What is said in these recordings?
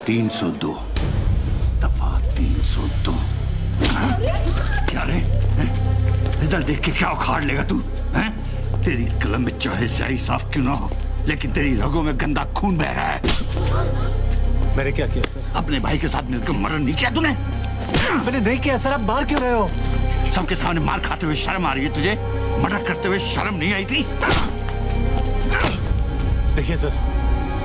302 दफा 302। क्या रे, रिजल्ट देख के क्या उखाड़ लेगा तू? हैं? तेरी कलम में चाहे स्याही साफ क्यों ना हो, लेकिन तेरी रगों में गंदा खून बह रहा है। मैंने क्या किया सर? अपने भाई के साथ मिलकर मर्डर नहीं किया तूने? मैंने नहीं किया सर। आप मार क्यों रहे हो? सबके सामने मार खाते हुए शर्म आ रही है तुझे? मर्डर करते हुए शर्म नहीं आई थी? देखिए सर,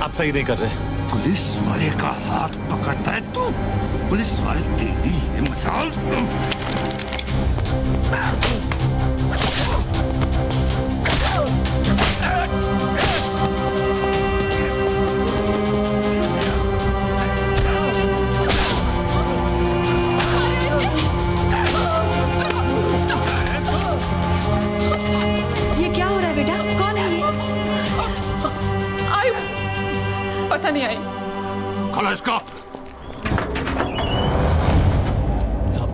आप सही नहीं कर रहे। पुलिस वाले का हाथ पकड़ता है तू? पुलिस वाले तेरी है मजाल। ये क्या हो रहा है बेटा? कौन है ये? पता नहीं आई। खोलो इसको। साहब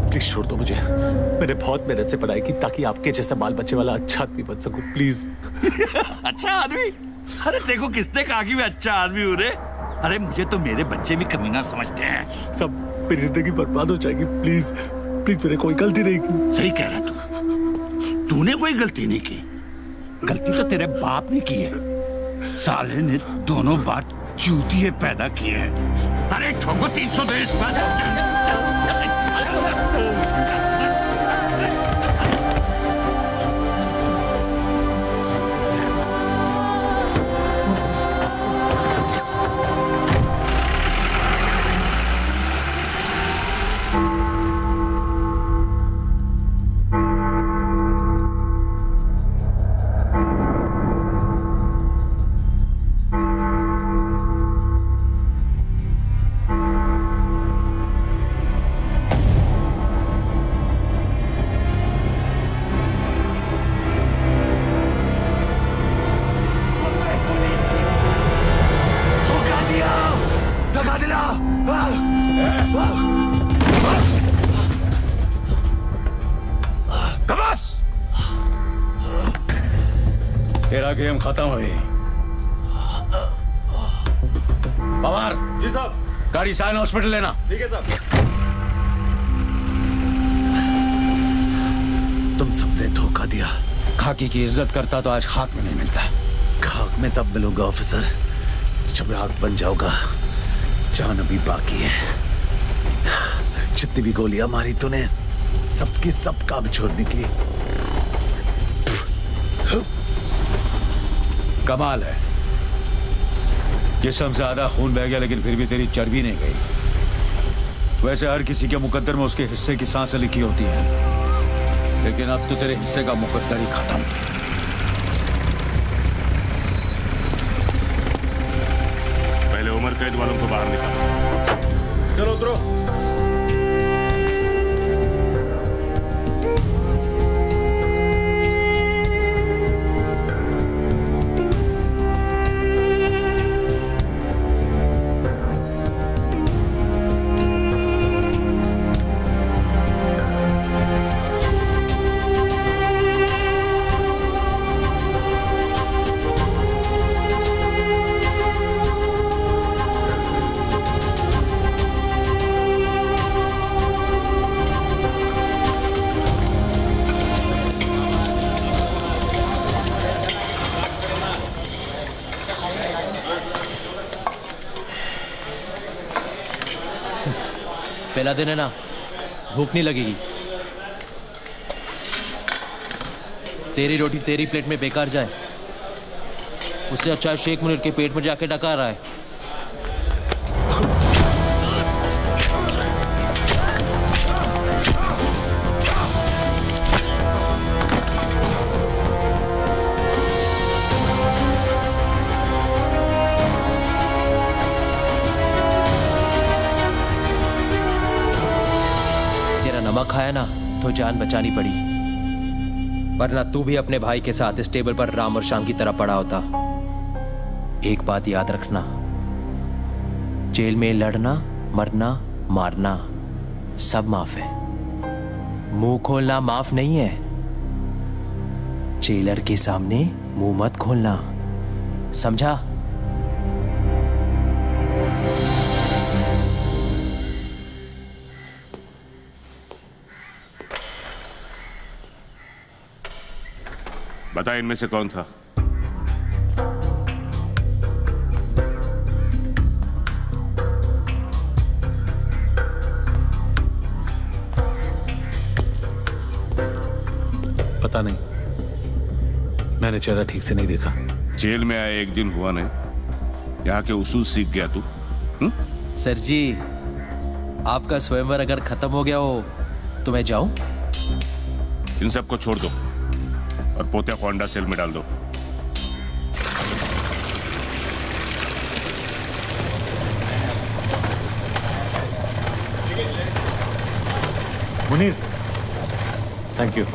प्लीज छोड़ दो मुझे। मैंने बहुत मेहनत से पढ़ाई की ताकि आपके जैसा बाल बच्चे वाला अच्छा आदमी बन सकूं। प्लीज। अच्छा आदमी? अरे देखो किसने कहा कि मैं अच्छा आदमी हूँ रे? अरे मुझे तो मेरे बच्चे भी कमीना समझते हैं। सब मेरी जिंदगी बर्बाद हो जाएगी। प्लीज प्लीज, मैंने कोई गलती नहीं की। सही कह रहा तू। तूने कोई गलती नहीं की। गलती तो तेरे बाप ने की है। साले ने दोनों बार चूतिए पैदा किए हैं। अरे ठोको 302 इस पर। तेरा गेम खत्म हुई। पवार। जी साहब। गाड़ी साइन हॉस्पिटल लेना। ठीक है साहब। तुम सबने धोखा दिया। खाकी की इज्जत करता तो आज खाक में नहीं मिलता। खाक में तब मिलूंगा ऑफिसर जब राख बन जाऊंगा। जान अभी बाकी है। जितनी भी गोलियां मारी तूने सबकी सब काम छोड़ निकली। कमाल है, जिस्म से आधा खून बह गया लेकिन फिर भी तेरी चर्बी नहीं गई। वैसे हर किसी के मुकद्दर में उसके हिस्से की सांसें लिखी होती है, लेकिन अब तो तेरे हिस्से का मुकद्दर ही खत्म। पहले उम्र कैद वालों को बाहर निकालो। चलो उतरो। पहला दिन है ना, भूख नहीं लगेगी। तेरी रोटी तेरी प्लेट में बेकार जाए, उससे अच्छा शेख मुनीर के पेट में जाके डका रहा है। नमक खाया ना तो जान बचानी पड़ी, वरना तू भी अपने भाई के साथ इस टेबल पर राम और श्याम की तरह पड़ा होता। एक बात याद रखना, जेल में लड़ना, मरना, मारना सब माफ है, मुंह खोलना माफ नहीं है। जेलर के सामने मुंह मत खोलना, समझा? बता इनमें से कौन था? पता नहीं, मैंने चेहरा ठीक से नहीं देखा। जेल में आया एक दिन हुआ नहीं, यहाँ के उसूल सीख गया तू? सर जी, आपका स्वयंवर अगर खत्म हो गया हो तो मैं जाऊं? इन सबको छोड़ दो और पोतिया को अंडा सेल में डाल दो। Munir, thank you.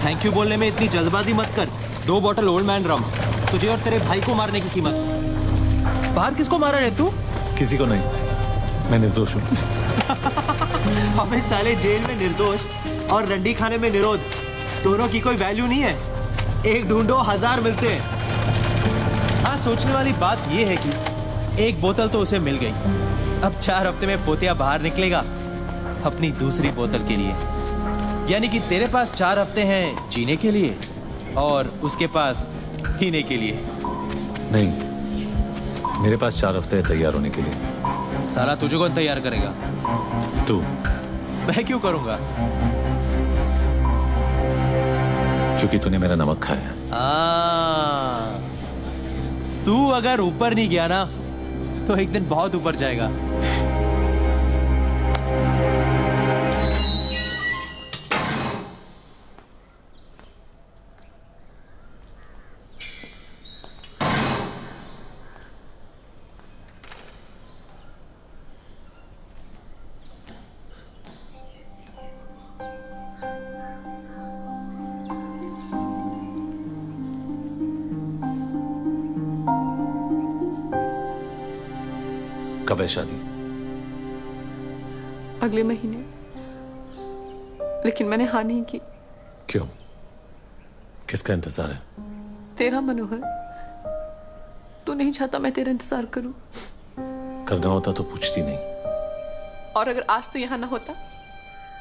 Thank you बोलने में इतनी जल्दबाजी मत कर। 2 बॉटल ओल्ड मैन रम, तुझे और तेरे भाई को मारने की कीमत। बाहर किसको मारा है तू? किसी को नहीं, मैं निर्दोष हूँ। अबे साले, जेल में निर्दोष और रंडी खाने में निरोध, दोनों की कोई वैल्यू नहीं है। एक ढूंढो 1000 मिलते हैं। हाँ, सोचने वाली बात यह है कि एक बोतल तो उसे मिल गई। अब 4 हफ्ते में पोतिया बाहर निकलेगा अपनी दूसरी बोतल के लिए। यानी कि तेरे पास 4 हफ्ते हैं जीने के लिए और उसके पास पीने के लिए। नहीं, मेरे पास 4 हफ्ते हैं तैयार होने के लिए। साला तुझे कौन तैयार करेगा? तू। मैं क्यों करूंगा? क्योंकि तूने मेरा नमक खाया। तू अगर ऊपर नहीं गया ना तो एक दिन बहुत ऊपर जाएगा। कब है शादी? अगले महीने, लेकिन मैंने हाँ नहीं की। क्यों? किसका इंतजार है? तेरा मनोहर। तू नहीं चाहता मैं तेरा इंतजार करूं? करना होता तो पूछती नहीं। और अगर आज तू यहाँ ना होता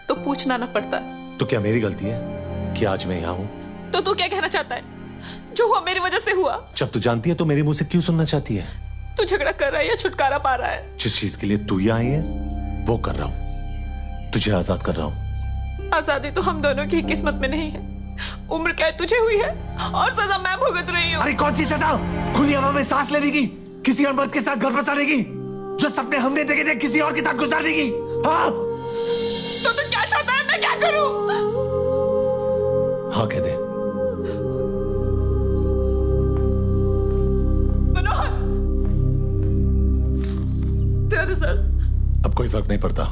तो पूछना ना पड़ता। तो क्या मेरी गलती है कि आज मैं यहाँ हूँ? तो तू क्या कहना चाहता है? जो हुआ मेरी वजह से हुआ। जब तू जानती है तो मेरे मुंह से क्यों सुनना चाहती है? तू झगड़ा कर रहा है या छुटकारा पा रहा है? जिस चीज के लिए तू यहाँ आई है वो कर रहा हूँ। तुझे आजाद कर रहा हूँ। आजादी तो हम दोनों की किस्मत में नहीं है। उम्र कैद तुझे हुई है और सजा मैं भुगत रही हूँ। अरे कौन सी सजा? खुली हवा में सांस लेने की, किसी और मर्द के साथ घर बसाने की, जो सपने हमने देखे थे किसी और के साथ गुजारने की। हाँ? तो तू क्या चाहता है मैं क्या करूँ? हाँ कह दे। मनोहर, तेरा रिजल्ट। अब कोई फर्क नहीं पड़ता।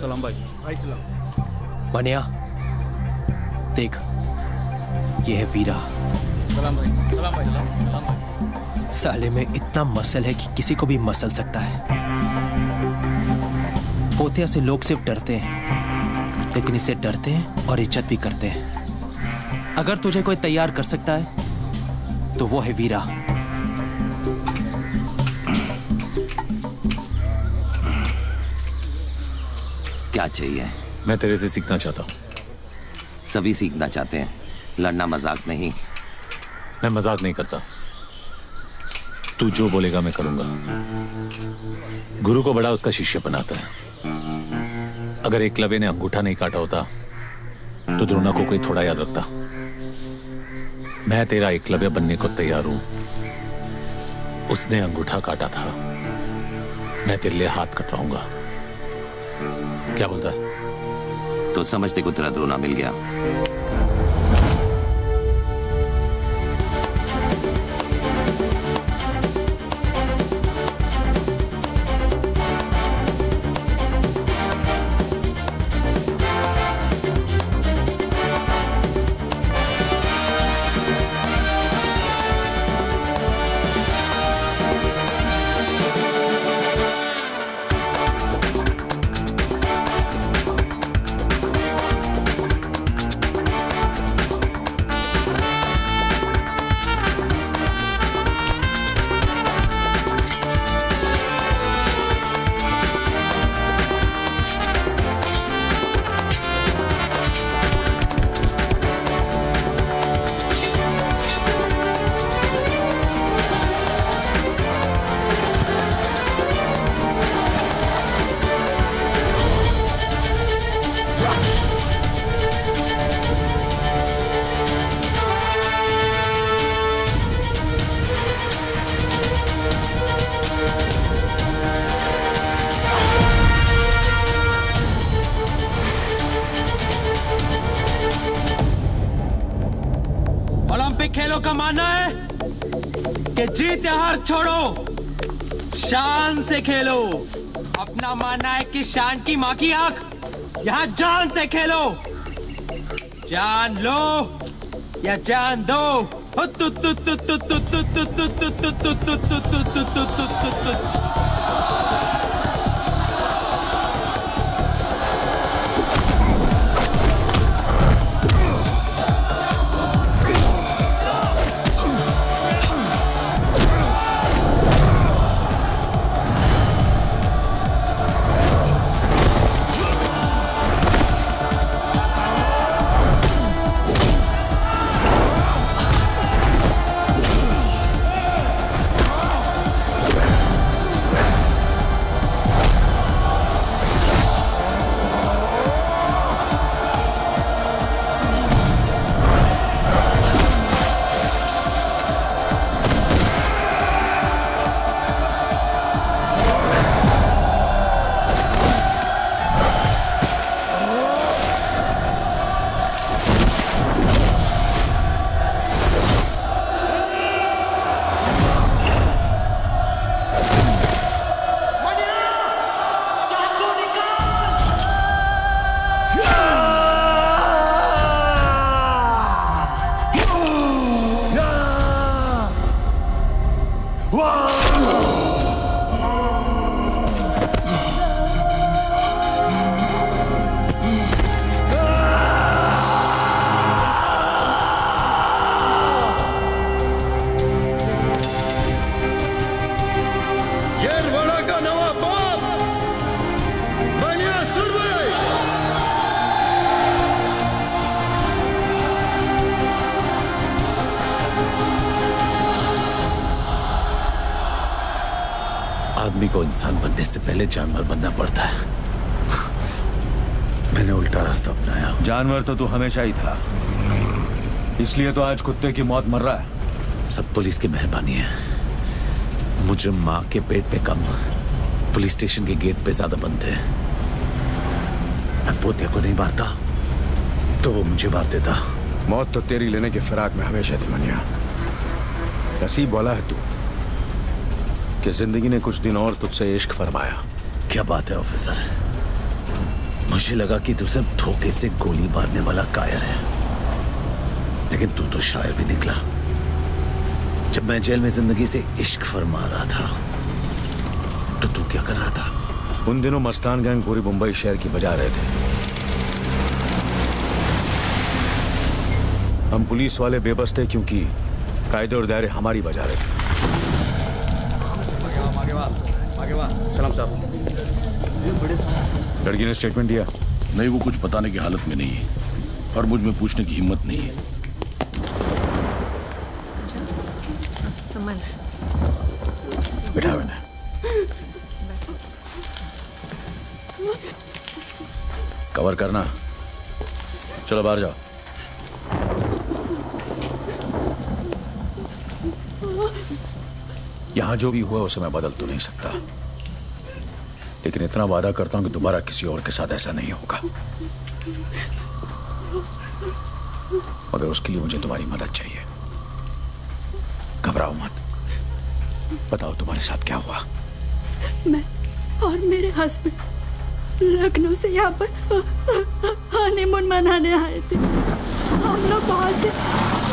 सलाम भाई। भाई सलाम। बनिया देख, ये है वीरा। सलाम भाई। सलाम भाई। सलाम भाई। साले में इतना मसल है कि किसी को भी मसल सकता है। पोतिया से लोग सिर्फ डरते हैं, लेकिन इससे डरते हैं और इज्जत भी करते हैं। अगर तुझे कोई तैयार कर सकता है तो वो है वीरा। क्या चाहिए? मैं तेरे से सीखना चाहता हूँ। सभी सीखना चाहते हैं, लड़ना मजाक नहीं। मैं मजाक नहीं करता। तू जो बोलेगा मैं करूंगा। गुरु को बड़ा उसका शिष्य बनाता है। अगर एकलव्य ने अंगूठा नहीं काटा होता तो द्रोणा को कोई थोड़ा याद रखता। मैं तेरा एकलव्य बनने को तैयार हूं। उसने अंगूठा काटा था, मैं तेरे लिए हाथ कटवाऊंगा। क्या बोलता है? तो समझते को तेरा द्रोणा मिल गया। लोगों का मानना है कि जीत या हार छोड़ो, शान से खेलो। अपना मानना है कि शान की माँ की आंख, यहां जान से खेलो। जान लो या जान दो। आदमी को इंसान बनने से पहले जानवर बनना पड़ता है। मैंने उल्टा रास्ता अपनाया। जानवर तो तू हमेशा ही था, इसलिए तो आज कुत्ते की मौत मर रहा है। सब पुलिस की मेहरबानी है। मुजरिम माँ के पेट पे कम, पुलिस स्टेशन के गेट पे ज्यादा बनते हैं। मैं पोते को नहीं मारता तो वो मुझे मार देता। मौत तो तेरी लेने की फिराक में हमेशा थी मनिया। नसीब वाला है तू कि जिंदगी ने कुछ दिन और तुझसे इश्क फरमाया। क्या बात है ऑफिसर, मुझे लगा कि तू सिर्फ धोखे से गोली मारने वाला कायर है, लेकिन तू तो शायर भी निकला। जब मैं जेल में जिंदगी से इश्क फरमा रहा था तो तू क्या कर रहा था? उन दिनों मस्तान गैंग पूरी मुंबई शहर की बजा रहे थे। हम पुलिस वाले बेबस थे क्योंकि कायदे और दायरे हमारी बजा रहे थे। सलाम साहब। लड़की ने स्टेटमेंट दिया? नहीं, वो कुछ बताने की हालत में नहीं है और मुझ में पूछने की हिम्मत नहीं है। संभल। बिठा मैंने। कवर करना। चलो बाहर जाओ। यहां जो भी हुआ उसे मैं बदल तो नहीं सकता, लेकिन इतना वादा करता हूं कि दोबारा किसी और के साथ ऐसा नहीं होगा। मगर उसके लिए मुझे तुम्हारी मदद चाहिए। घबराओ मत, बताओ तुम्हारे साथ क्या हुआ। मैं और मेरे हस्बैंड लखनऊ से यहाँ पर हनीमून मनाने आए थे। हम लोग बाहर से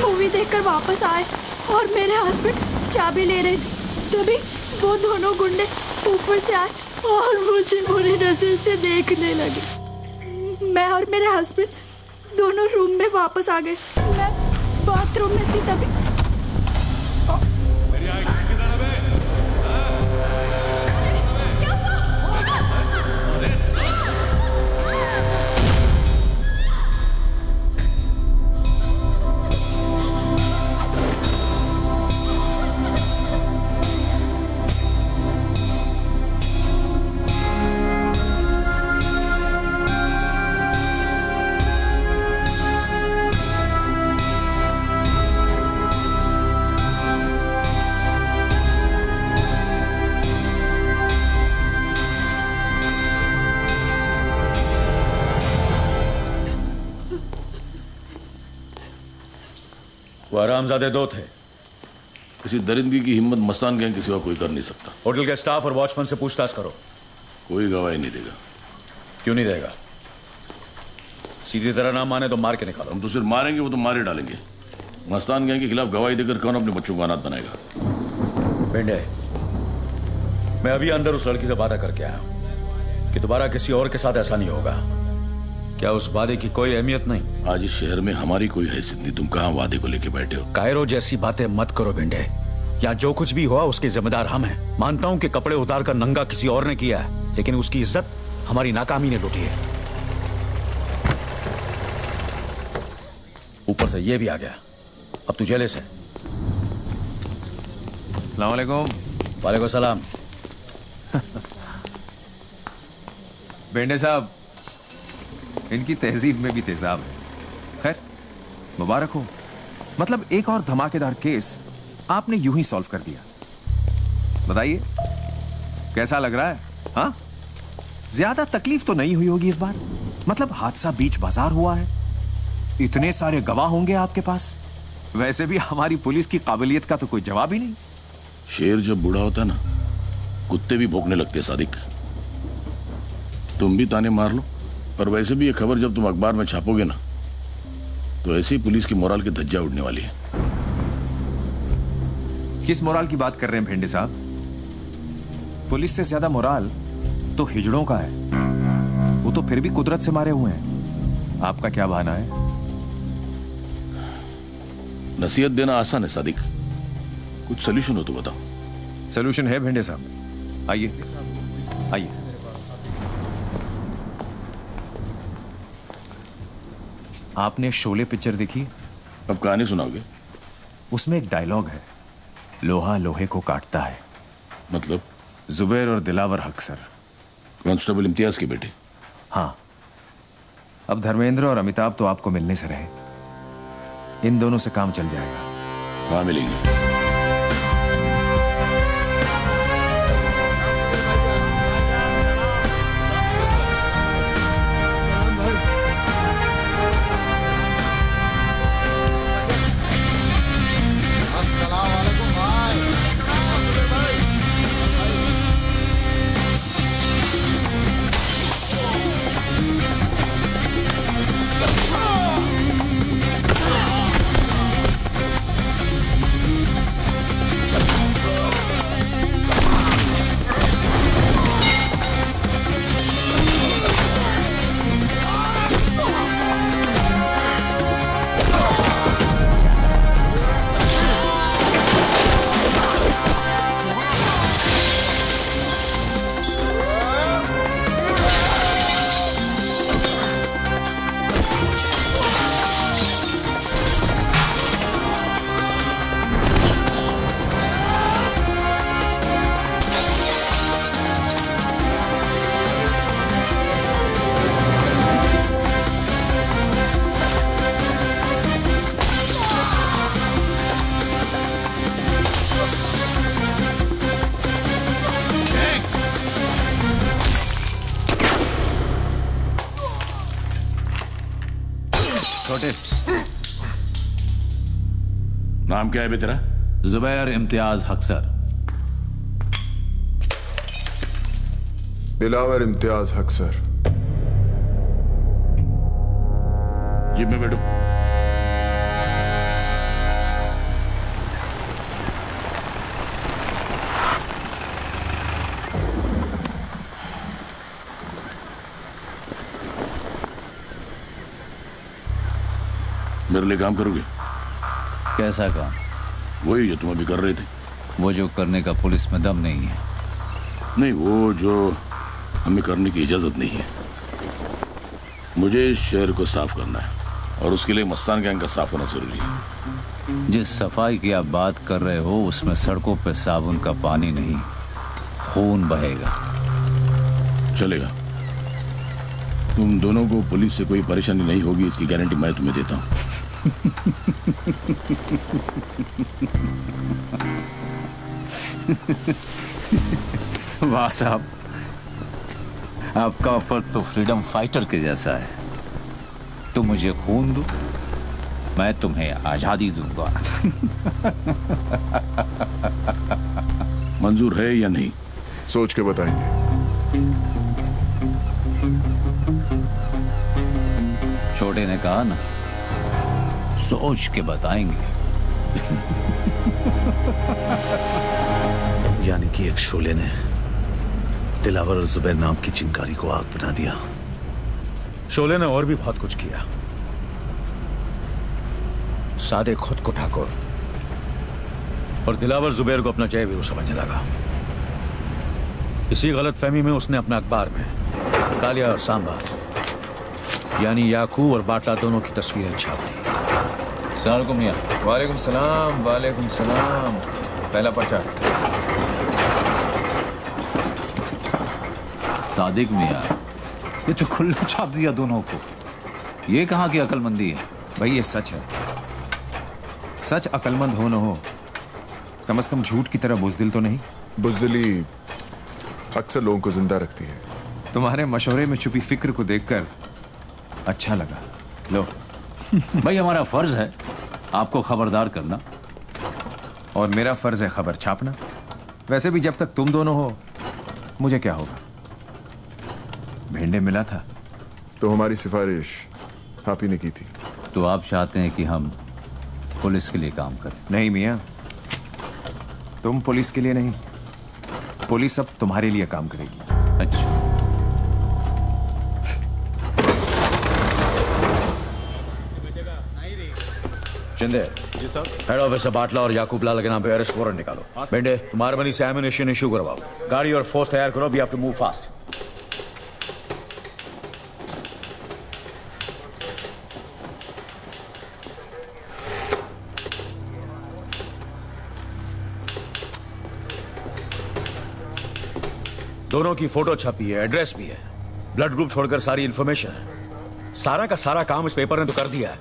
मूवी देखकर वापस आए और मेरे हस्बैंड चाबी ले रहे थे, तभी वो दोनों गुंडे ऊपर से आए और मुझे बुरी नजर से देखने लगे। मैं और मेरे हस्बैंड दोनों रूम में वापस आ गए। मैं बाथरूम में थी तभी वो हरामजादे दो थे। किसी दरिंदगी की हिम्मत मस्तान गैंग के सिवा कोई कर नहीं सकता। होटल के स्टाफ और वॉचमैन से पूछताछ करो। कोई गवाही नहीं देगा। क्यों नहीं देगा? सीधी तरह ना माने तो मार के निकालो। हम तो सिर्फ मारेंगे, वो तो मारे डालेंगे। मस्तान गैंग के खिलाफ गवाही देकर कौन अपने बच्चों को अनाथ बनाएगा? बेंडे, मैं अभी अंदर उस लड़की से बात करके आया हूं कि दोबारा किसी और के साथ ऐसा नहीं होगा। क्या उस वादे की कोई अहमियत नहीं? आज इस शहर में हमारी कोई हैसियत नहीं। तुम कहां वादे को लेके बैठे हो? कायरो जैसी बातें मत करो बेंडे। या जो कुछ भी हुआ उसके जिम्मेदार हम हैं। मानता हूं कि कपड़े उतार कर नंगा किसी और ने किया है, लेकिन उसकी इज्जत हमारी नाकामी ने लूटी है। ऊपर से ये भी आ गया। अब तू जेले से। अस्सलाम वालेकुम। वालेकुम सलाम। बेंडे साहब, इनकी तहजीब में भी तेजाब है। खैर, मुबारक हो। मतलब एक और धमाकेदार केस आपने यूं ही सॉल्व कर दिया। बताइए कैसा लग रहा है? हाँ, ज्यादा तकलीफ तो नहीं हुई होगी इस बार। मतलब हादसा बीच बाजार हुआ है, इतने सारे गवाह होंगे आपके पास। वैसे भी हमारी पुलिस की काबिलियत का तो कोई जवाब ही नहीं। शेर जब बूढ़ा होता है ना, कुत्ते भी भौंकने लगते हैं। सादिक, तुम भी ताने मार लो, पर वैसे भी ये खबर जब तुम अखबार में छापोगे ना, तो ऐसे ही पुलिस की मोराल की धज्जियां उड़ने वाली है। किस मोराल की बात कर रहे हैं भेंडे साहब? पुलिस से ज्यादा मोराल तो हिजड़ों का है। वो तो फिर भी कुदरत से मारे हुए हैं। आपका क्या बहाना है? नसीहत देना आसान है सादिक, कुछ सोल्यूशन हो तो बताओ। सोल्यूशन है भेंडे साहब, आइए आइए। आपने शोले पिक्चर देखी? अब कहानी सुनाओगे? उसमें एक डायलॉग है, लोहा लोहे को काटता है। मतलब? जुबैर और दिलावर हक सर, कांस्टेबल इम्तियाज के बेटे। हाँ, अब धर्मेंद्र और अमिताभ तो आपको मिलने से रहे। इन दोनों से काम चल जाएगा। हाँ, मिलेंगे। नाम क्या है बे तेरा? जुबैर इम्तियाज हक सर। दिलावर इम्तियाज हक सर। जीप में बैठो। मेरे लिए काम करोगे? कैसा काम? वही जो तुम अभी कर रहे थे। वो जो करने का पुलिस में दम नहीं है। नहीं, वो जो हमें करने की इजाजत नहीं है। मुझे इस शहर को साफ करना है और उसके लिए मस्तान गैंग का साफ होना जरूरी है। जिस सफाई की आप बात कर रहे हो उसमें सड़कों पे साबुन का पानी नहीं, खून बहेगा। चलेगा। तुम दोनों को पुलिस से कोई परेशानी नहीं होगी, इसकी गारंटी मैं तुम्हें देता हूँ। वाह साहब, आपका ऑफर तो फ्रीडम फाइटर के जैसा है। तो मुझे खून दो, मैं तुम्हें आजादी दूंगा। मंजूर है या नहीं? सोच के बताएंगे। छोटे ने कहा ना, सोच के बताएंगे। यानी कि एक शोले ने दिलावर और जुबैर नाम की चिंगारी को आग बना दिया। शोले ने और भी बहुत कुछ किया। सादे खुद को ठाकुर और दिलावर जुबैर को अपना जय वीरू समझने लगा। इसी गलतफहमी में उसने अपने अखबार में कालिया और सांबा यानी याकूब और बाटला दोनों की तस्वीरें छाप दी। सलाम मियां। वालेकुम सलाम। वालेकुम सलाम। पहला पर्चा। सादिक मियां, ये तो खुला छाप दिया दोनों को। ये कहाँ की अकलमंदी है? भाई ये सच है। सच अकलमंद हो न हो, कम से कम झूठ की तरह बुजदिल तो नहीं। बुजदिली अक्सर लोगों को जिंदा रखती है। तुम्हारे मशवरे में छुपी फिक्र को देखकर अच्छा लगा। लो भाई, हमारा फर्ज है आपको खबरदार करना और मेरा फर्ज है खबर छापना। वैसे भी जब तक तुम दोनों हो मुझे क्या होगा? भेंडे मिला था तो हमारी सिफारिश आप ही ने की थी। तो आप चाहते हैं कि हम पुलिस के लिए काम करें? नहीं मियां, तुम पुलिस के लिए नहीं, पुलिस अब तुम्हारे लिए काम करेगी। अच्छा, शिंदे जी साहब, हेड ऑफिस से बाटला और याकूब लाल के नाम पे अरेस्ट वारंट निकालो। बेंडे, तुम्हारे मनी से एम्युनिशन इशू करवाओ। गाड़ी और फोर्स तैयार करो। We have to move fast. दोनों की फोटो छपी है, एड्रेस भी है, ब्लड ग्रुप छोड़कर सारी इंफॉर्मेशन है। सारा का सारा काम इस पेपर ने तो कर दिया है।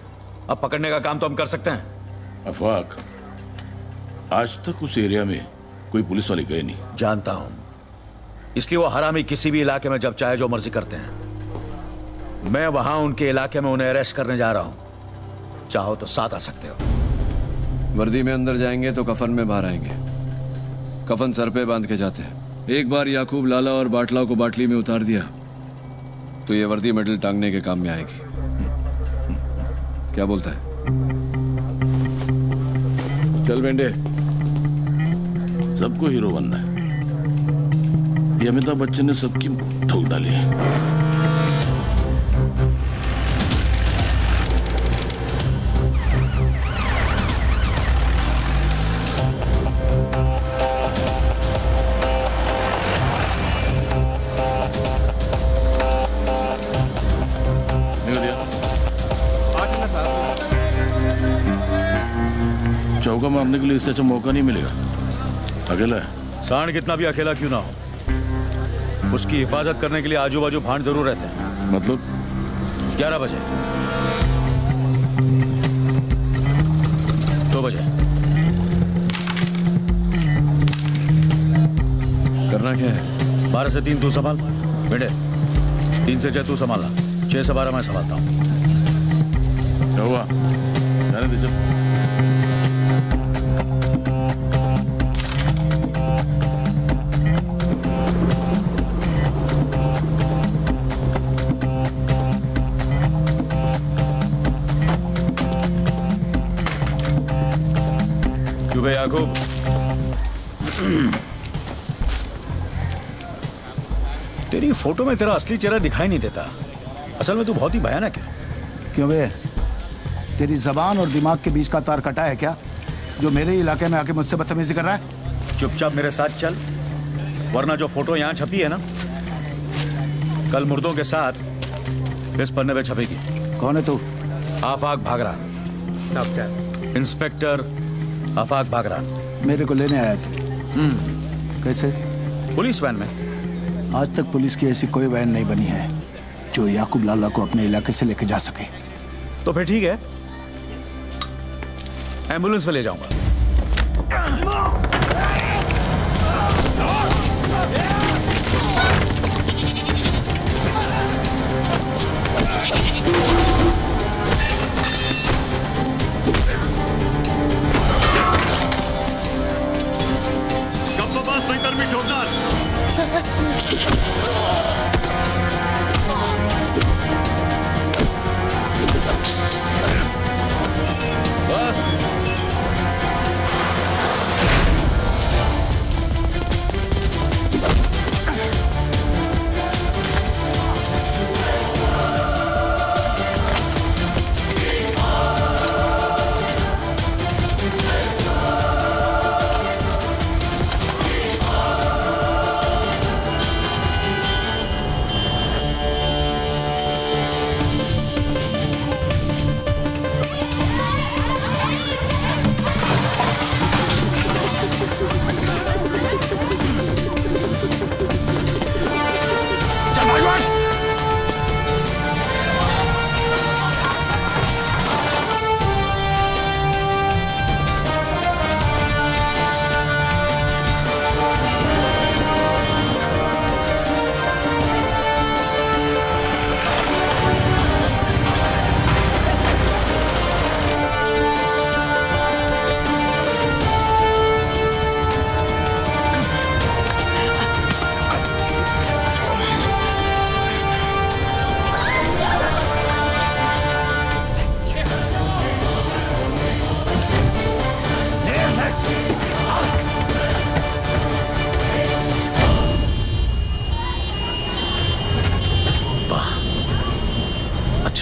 अब पकड़ने का काम तो हम कर सकते हैं। अफवाक, आज तक उस एरिया में कोई पुलिस वाले गए नहीं। जानता हूं, इसलिए वो हरामी किसी भी इलाके में जब चाहे जो मर्जी करते हैं। मैं वहां उनके इलाके में उन्हें अरेस्ट करने जा रहा हूं। चाहो तो साथ आ सकते हो। वर्दी में अंदर जाएंगे तो कफन में बाहर आएंगे। कफन सर पे बांध के जाते हैं। एक बार याकूब लाला और बाटला को बाटली में उतार दिया तो ये वर्दी मेडल टांगने के काम में आएगी। क्या बोलता है? चल बेंडे, सबको हीरो बनना है। ये अमिताभ बच्चन ने सबकी ठोक डाली है। चौका मारने के लिए इससे अच्छा मौका नहीं मिलेगा। अकेला है। सांड कितना भी अकेला क्यों ना हो, उसकी हिफाजत करने के लिए आजू बाजू भांड जरूर रहते हैं। मतलब 11 बजे, 2 बजे। करना क्या है? 12 से 3 तू संभाल बेटे, 3 से 6 तू संभालना, 6 से 12 मैं संभालता हूँ। क्या हुआ? जाने दे चल। याकूब, तेरी फोटो में तेरा असली चेहरा दिखाई नहीं देता। असल में तू बहुत ही भयानक है। क्यों बे? तेरी जबान और दिमाग के बीच का तार कटा है क्या, जो मेरे इलाके में आके मुझसे बदतमीजी कर रहा है? चुपचाप मेरे साथ चल, वरना जो फोटो यहाँ छपी है ना, कल मुर्दों के साथ इस पन्ने पे छपेगी। कौन है तू? आफाक भागरा। साहब चल। इंस्पेक्टर आफाक भागरा। मेरे को लेने आया थे। कैसे? पुलिस वैन में। आज तक पुलिस की ऐसी कोई वैन नहीं बनी है जो याकूब लाला को अपने इलाके से लेके जा सके। तो फिर ठीक है, एम्बुलेंस में ले जाऊंगा।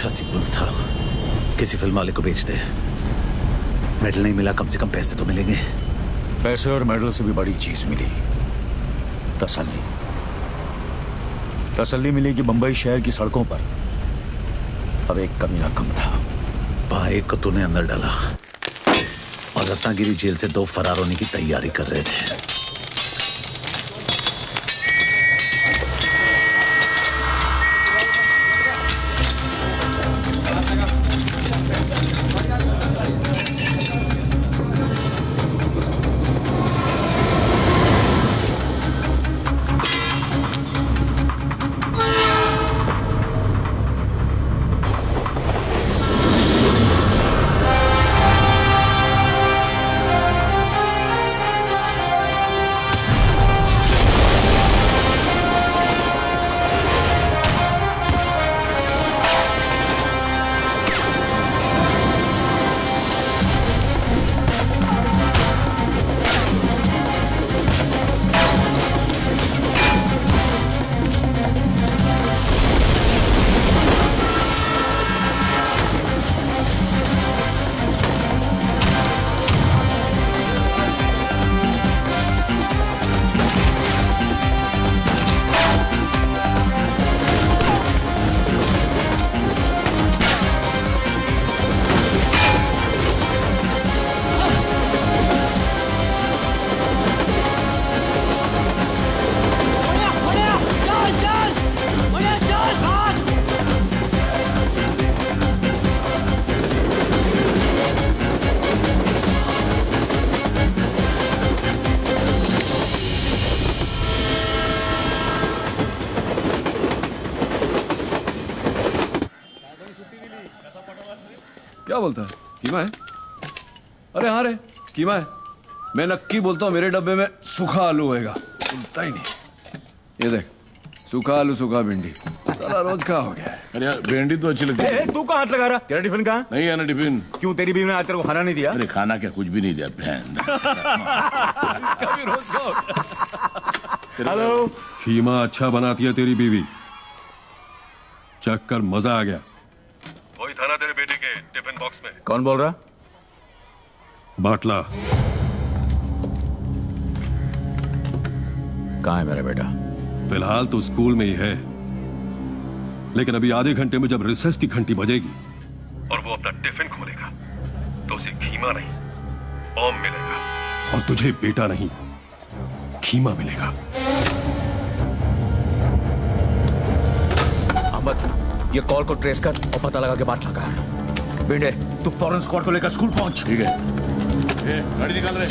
अच्छा सीक्वेंस था, किसी फिल्म वाले को बेच दे। मेडल नहीं मिला, कम से कम पैसे तो मिलेंगे। पैसे और मेडल से भी बड़ी चीज मिली, तसल्ली। तसल्ली मिली कि बंबई शहर की सड़कों पर अब एक कमीना कम था। भाई को तूने अंदर डाला और रत्नागिरी जेल से 2 फरार होने की तैयारी कर रहे थे। क्या बोलता है? कीमा है? अरे हाँ रे, कीमा है। मैं नक्की बोलता हूँ मेरे डब्बे में सूखा आलू होएगा। सुनता ही नहीं। ये देख, सूखा आलू, सूखा भिंडी, सारा रोज का हो गया है। अरे यार भिंडी तो अच्छी लगती है। तू कहाँ हाथ लगा रहा? तेरा टिफिन कहाँ? नहीं है ना टिफिन। क्यों, तेरी बीवी ने आज तेरे को खाना नहीं दिया? अरे खाना क्या, कुछ भी नहीं दिया बहन। हेलो। खीमा अच्छा बनाती है तेरी बीवी, चख कर मजा आ गया। वही था ना तेरे बेटे के टिफिन बॉक्स में। कौन बोल रहा? बाटला। कहाँ है मेरा बेटा? फिलहाल तो स्कूल में ही है, लेकिन अभी आधे घंटे में जब रिसेस की घंटी बजेगी और वो अपना टिफिन खोलेगा तो उसे खीमा नहीं बॉम्ब मिलेगा। और तुझे बेटा नहीं खीमा मिलेगा। अहमद, ये कॉल को ट्रेस कर और पता लगा के बात लगा है। बिंडे, तू फॉरेन स्क्वाड को लेकर स्कूल पहुंच। ठीक है। गाड़ी निकाल रहे।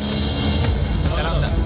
सलाम सर।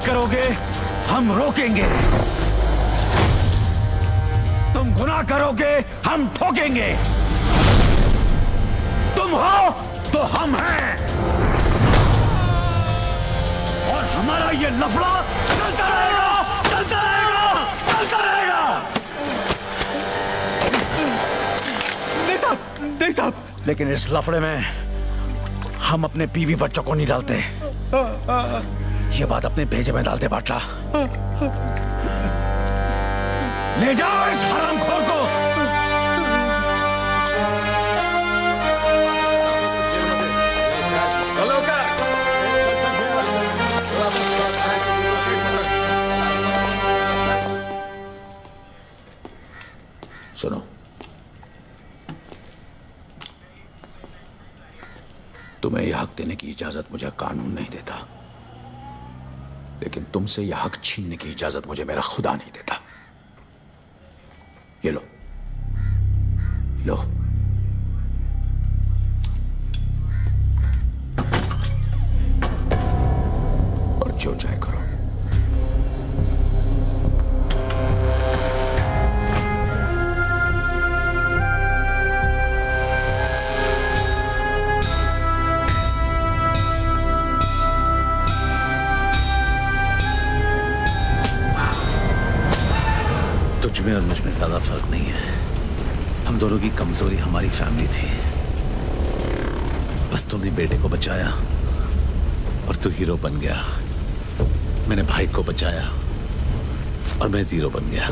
करोगे हम रोकेंगे, तुम गुनाह करोगे हम ठोकेंगे, तुम हो तो हम हैं, और हमारा ये लफड़ा चलता रहेगा, चलता रहेगा, चलता रहेगा। देख साहब, लेकिन इस लफड़े में हम अपने बीवी बच्चों को नहीं डालते, ये बात अपने भेजे में डालते बाटला। ले जाओ इस हरामखोर को। सुनो, तुम्हें यह हक देने की इजाजत मुझे कानून नहीं देता, लेकिन तुमसे यह हक छीनने की इजाजत मुझे मेरा खुदा नहीं देता। ये लो, लो। और जो चाहे करो। तुझमें और मुझ में ज्यादा फर्क नहीं है। हम दोनों की कमजोरी हमारी फैमिली थी। बस तुमने बेटे को बचाया और तू हीरो बन गया। मैंने भाई को बचाया और मैं जीरो बन गया।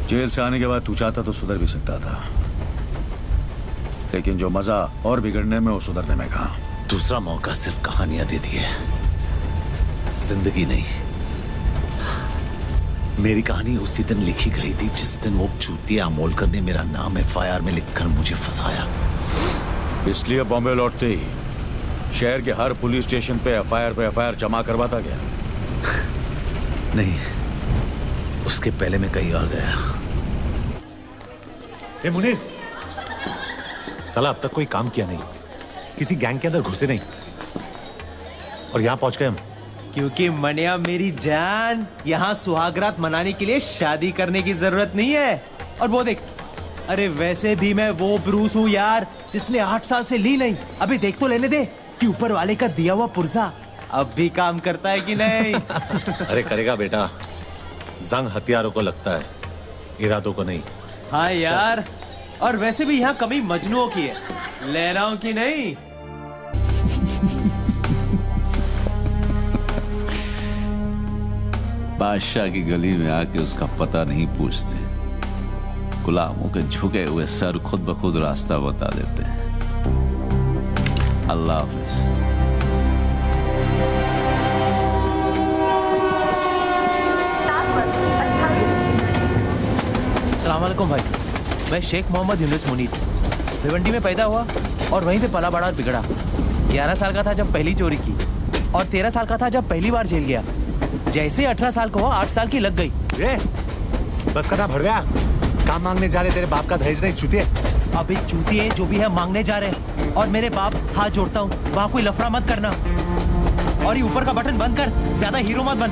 जेल से आने के बाद तू चाहता तो सुधर भी सकता था, लेकिन जो मजा और बिगड़ने में वो सुधरने में कहा। दूसरा मौका सिर्फ कहानियां देती है, जिंदगी नहीं। मेरी कहानी उसी दिन लिखी गई थी जिस दिन वो चूतिया अमोलकर ने मेरा नाम FIR में लिखकर मुझे फंसाया। इसलिए बॉम्बे लौटते ही शहर के हर पुलिस स्टेशन पे FIR जमा करवाता गया। नहीं, उसके पहले मैं कहीं और गया। ए मुनीर, साला अब तक कोई काम किया नहीं, किसी गैंग के अंदर घुसे नहीं, और यहां पहुंच गए हम। क्योंकि मनिया मेरी जान, यहाँ सुहागरात मनाने के लिए शादी करने की जरूरत नहीं है। और वो देख, अरे वैसे भी मैं वो ब्रूस हूँ यार जिसने 8 साल से ली नहीं। अभी देख तो लेने दे कि ऊपर वाले का दिया हुआ पुर्जा अब भी काम करता है कि नहीं। अरे करेगा बेटा, जंग हथियारों को लगता है, इरादों को नहीं। हाँ यार, और वैसे भी यहाँ कमी मजनुओं की है, लहराओं की नहीं। बादशाह की गली में आके उसका पता नहीं पूछते, गुलामों के झुके हुए सर खुद ब खुद रास्ता बता देते हैं। अल्लाह हाफिज। अस्सलाम वालेकुम भाई, मैं शेख मोहम्मद यूनुस मुनीर, भिवंडी में पैदा हुआ और वहीं पे पला बड़ा और बिगड़ा। 11 साल का था जब पहली चोरी की, और 13 साल का था जब पहली बार जेल गया। जैसे 18 साल का हुआ 8 साल की लग गई। बस करना भड़ गया, काम मांगने जा रहे तेरे बाप का दहेज नहीं चूतिए। अभी चूतिए जो भी है मांगने जा रहे हैं, और मेरे बाप हाथ जोड़ता हूँ, वहाँ कोई लफड़ा मत करना, और ये ऊपर का बटन बंद कर, ज्यादा हीरो मत बन।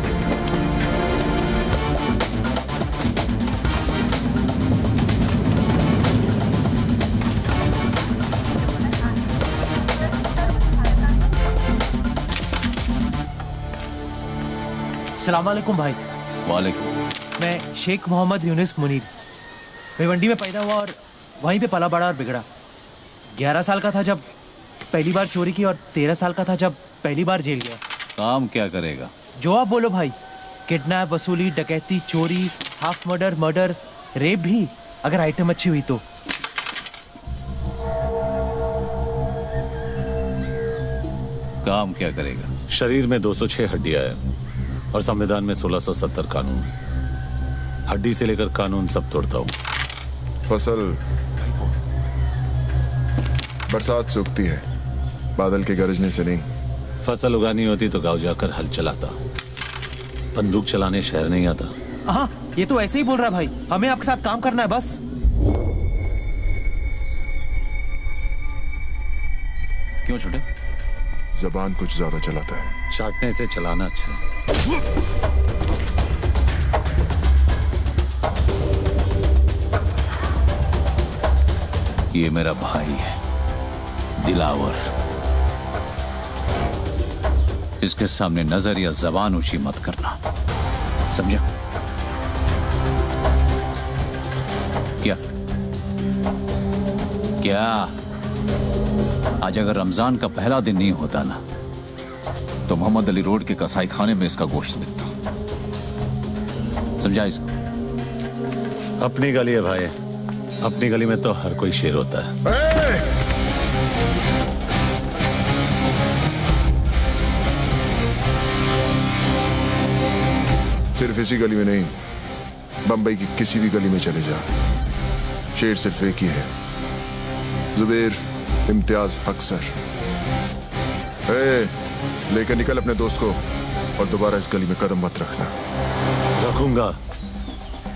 अस्सलाम वालेकुम भाई। वालेकुम। मैं शेख मोहम्मद यूनुस मुनीर, भिवंडी में पैदा हुआ और वहीं पे पला बड़ा और बिगड़ा। 11 साल का था जब पहली बार चोरी की, और 13 साल का था जब पहली बार जेल गया। काम क्या करेगा? जो आप बोलो भाई, किडनैप, वसूली, डकैती, चोरी, हाफ मर्डर, रेप भी, अगर आइटम अच्छी हुई तो। काम क्या करेगा? शरीर में 206 हड्डियां हैं और संविधान में 1670 कानून। हड्डी से लेकर कानून सब तोड़ता हूँ। फसल बरसात सूखती है, बादल के गरजने से नहीं। फसल उगानी होती तो गांव जाकर हल चलाता, बंदूक चलाने शहर नहीं आता। हाँ, ये तो ऐसे ही बोल रहा है भाई, हमें आपके साथ काम करना है बस। क्यों छोटे? जबान कुछ ज्यादा चलाता है। चाटने से चलाना अच्छा है। ये मेरा भाई है दिलावर। इसके सामने नजर या जबान ऊंची मत करना, समझा? क्या आज अगर रमजान का पहला दिन नहीं होता ना तो मोहम्मद अली रोड के कसाई खाने में इसका गोश्त बिकता। समझा इसको? अपनी गली है भाई, अपनी गली में तो हर कोई शेर होता है। सिर्फ इसी गली में नहीं, बंबई की किसी भी गली में चले जा, शेर सिर्फ एक ही है, जुबैर इम्तियाज अक्सर। लेकर निकल अपने दोस्त को और दोबारा इस गली में कदम मत रखना। रखूंगा,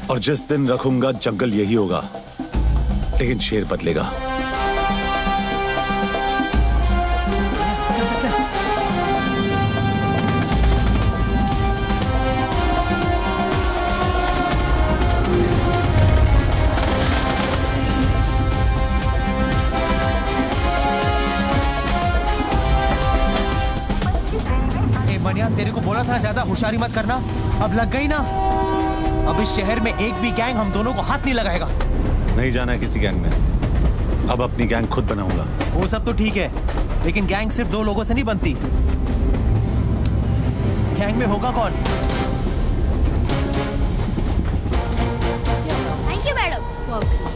और जिस दिन रखूंगा जंगल यही होगा, लेकिन शेर बदलेगा। तेरे को बोला था ज्यादा होशियारी मत करना, अब लग गई ना। अब इस शहर में एक भी गैंग हम दोनों को हाथ नहीं लगाएगा। नहीं जाना किसी गैंग में, अब अपनी गैंग खुद बनाऊंगा। वो सब तो ठीक है, लेकिन गैंग सिर्फ 2 लोगों से नहीं बनती। गैंग में होगा कौन? थैंक यू मैडम,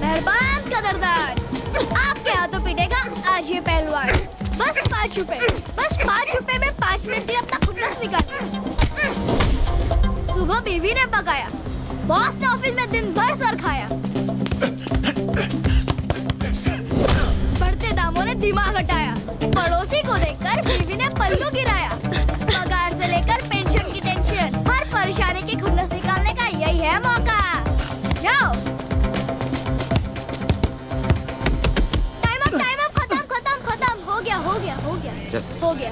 मेहरबान कदरदान। आपके हाथों पिटेगा आज ये पहलवान। बस 5 रुपए, बस 5 रुपए में 5 मिनट के अपना खुन्नस निकाल। सुबह बीवी ने पकाया, बॉस ने ऑफिस में दिन भर सर खाया, बढ़ते दामों ने दिमाग हटाया, पड़ोसी को देखकर बीवी ने पल्लू गिराया। पगार से लेकर पेंशन की टेंशन, हर परेशानी की खुन्नस निकालने का यही है मौका। जाओ। हो गया।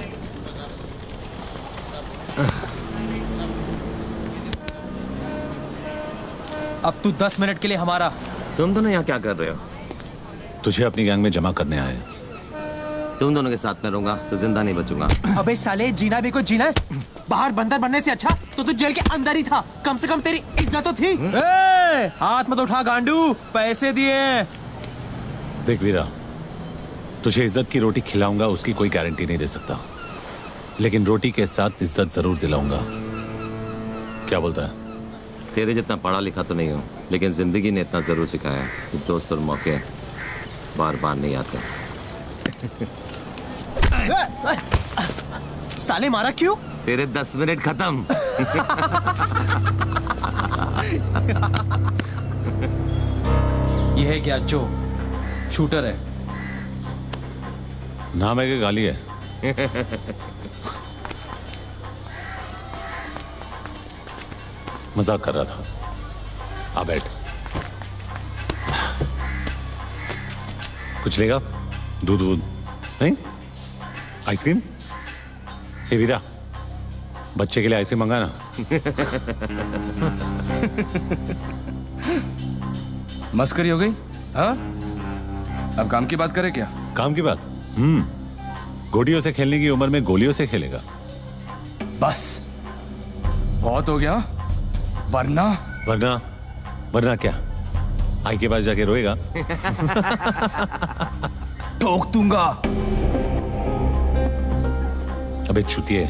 अब तू 10 मिनट के लिए हमारा। तुम दोनों यहाँ क्या कर रहे हो? तुझे अपनी गैंग में जमा करने आए। तुम दोनों के साथ में रहूंगा तो जिंदा नहीं बचूंगा। अबे साले, जीना भी कोई जीना है। बाहर बंदर बनने से अच्छा तो तू जेल के अंदर ही था, कम से कम तेरी इज्जत तो थी। हाथ मत उठा गांडू, पैसे दिए। देख वीरा, तुझे इज्जत की रोटी खिलाऊंगा उसकी कोई गारंटी नहीं दे सकता, लेकिन रोटी के साथ इज्जत जरूर दिलाऊंगा। क्या बोलता है? तेरे जितना पढ़ा लिखा तो नहीं हूँ, लेकिन जिंदगी ने इतना जरूर सिखाया कि दोस्त और मौके बार बार नहीं आते। साले मारा क्यों? तेरे 10 मिनट खत्म। ये है क्या? जो शूटर है। नाम है कि गाली है? मजाक कर रहा था। आ बैठ। कुछ लेगा? दूध नहीं? आइसक्रीम? ए वीरा, बच्चे के लिए आइसक्रीम मंगाना। मस्करी हो गई? हाँ? अब काम की बात करें क्या? काम की बात? गोटियों से खेलने की उम्र में गोलियों से खेलेगा। बस बहुत हो गया। वरना वरना क्या? आई के पास जाके रोएगा। ठोक दूंगा। अबे चुतिए,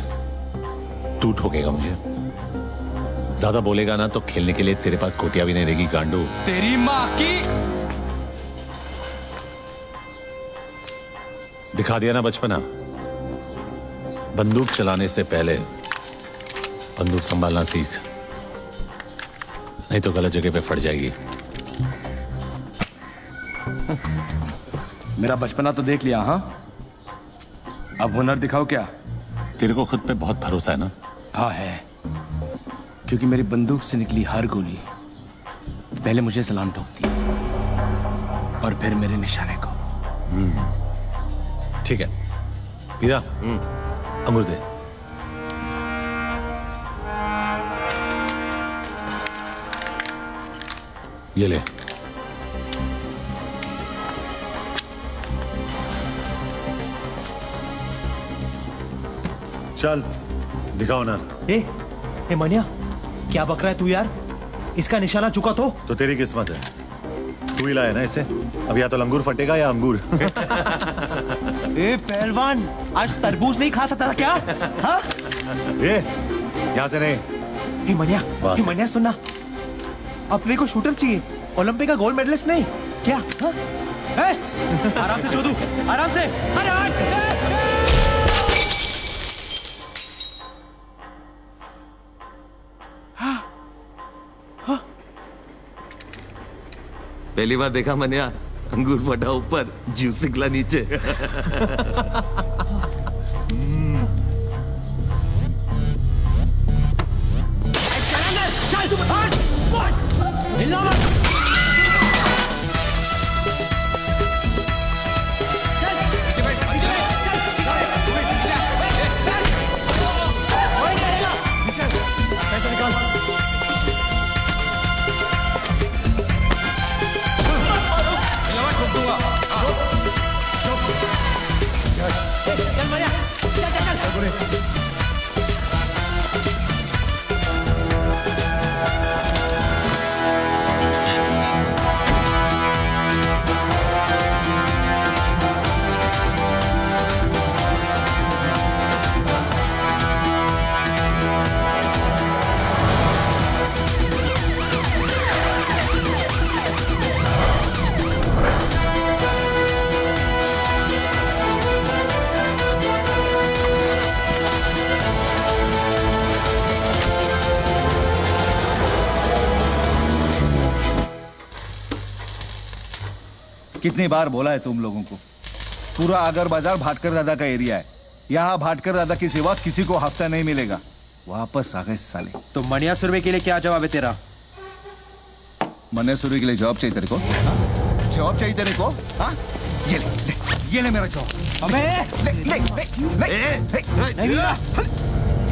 तू ठोकेगा मुझे। ज्यादा बोलेगा ना तो खेलने के लिए तेरे पास गोटियां भी नहीं रहेगी गांडू। तेरी माँ की। दिखा दिया ना बचपना। बंदूक चलाने से पहले बंदूक संभालना सीख, नहीं तो गलत जगह पे फट जाएगी। मेरा बचपना तो देख लिया। हाँ, अब हुनर दिखाओ क्या? तेरे को खुद पे बहुत भरोसा है ना? हाँ है, क्योंकि मेरी बंदूक से निकली हर गोली पहले मुझे सलाम ठोकती है और फिर मेरे निशाने को। ठीक है वीरा, अंगूर दे। ये ले। चल दिखाओ ना। ए मनिया, क्या बक रहा है तू यार? इसका निशाना चुका तो तेरी किस्मत है, तू ही लाया ना इसे। अब या तो लंगूर फटेगा या अंगूर। ए पहलवान, आज तरबूज नहीं खा सकता था क्या? हाँ? यहाँ से नहीं। हे मनिया सुनना, अपने को शूटर चाहिए, ओलंपिक का गोल्ड मेडलिस्ट नहीं क्या? हाँ? आराम से चोदू, आराम से। अरे पहली बार देखा मनिया, अंगूर फटा ऊपर, जूस निकला नीचे। कितनी बार बोला है तुम लोगों को, पूरा आगर बाजार भाटकर दादा का एरिया है। यहाँ भाटकर दादा की सिवा किसी को हफ्ता नहीं मिलेगा। वापस आ गए साले। तो मनिया सुरवे के लिए क्या जवाब है तेरा? मनिया सुरवे के लिए जवाब चाहिए तेरे को? जवाब चाहिए तेरे को? हाँ? ये ले मेरा जवाब। अबे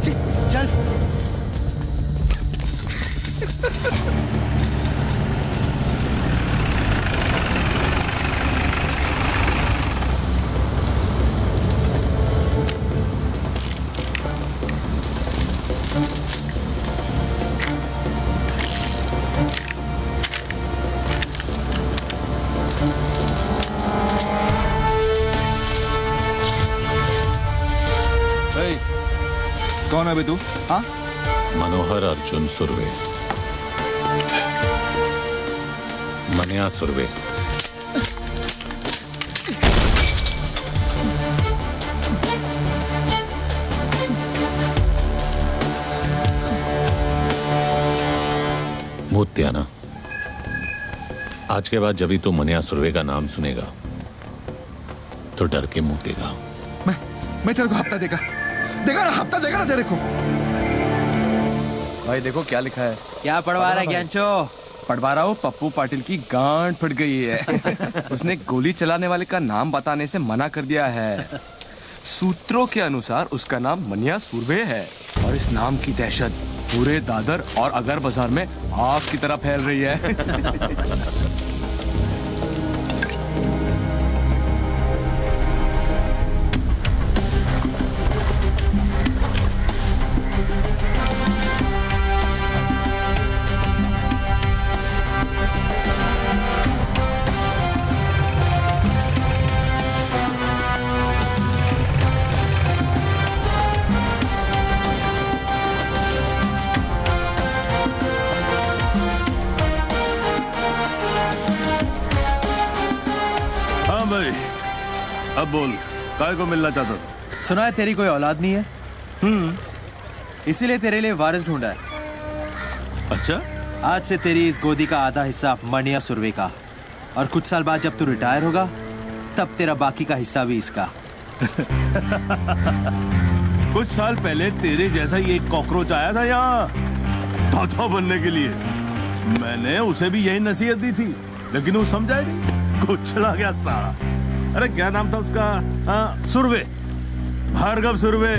ले चल। कौन है बे तू? हाँ? मनोहर अर्जुन सुरवे, मनिया सुरवे। मूत्या ना, आज के बाद जब भी तू मनिया सुरवे का नाम सुनेगा तो डर के मूतेगा। मैं तेरे को हफ्ता देगा ना, हफ्ता देगा ना तेरे को। भाई देखो क्या लिखा है। क्या पढ़वा रहा है ज्ञानचो? पढ़वा रहा हूँ, पप्पू पाटिल की गांड फट गई है। उसने गोली चलाने वाले का नाम बताने से मना कर दिया है। सूत्रों के अनुसार उसका नाम मनिया सुरवे है और इस नाम की दहशत पूरे दादर और अगर बाजार में आग की तरह फैल रही है। अब बोल, काय को मिलना चाहता था? सुना है तेरी कोई औलाद नहीं है, इसीलिए तेरे लिए वारिस ढूंढा है। अच्छा? आज से तेरी इस गोदी का आधा हिस्सा मनिया सुरवे का, और कुछ साल बाद जब तू रिटायर होगा तब तेरा बाकी का हिस्सा भी इसका। कुछ साल पहले तेरे जैसा ही एक कॉकरोच आया था यहाँ तोता बनने के लिए। मैंने उसे भी यही नसीहत दी थी, लेकिन वो समझा ही नहीं, कुचला गया साला। अरे क्या नाम था उसका? सुरवे। भार्गव सुरवे।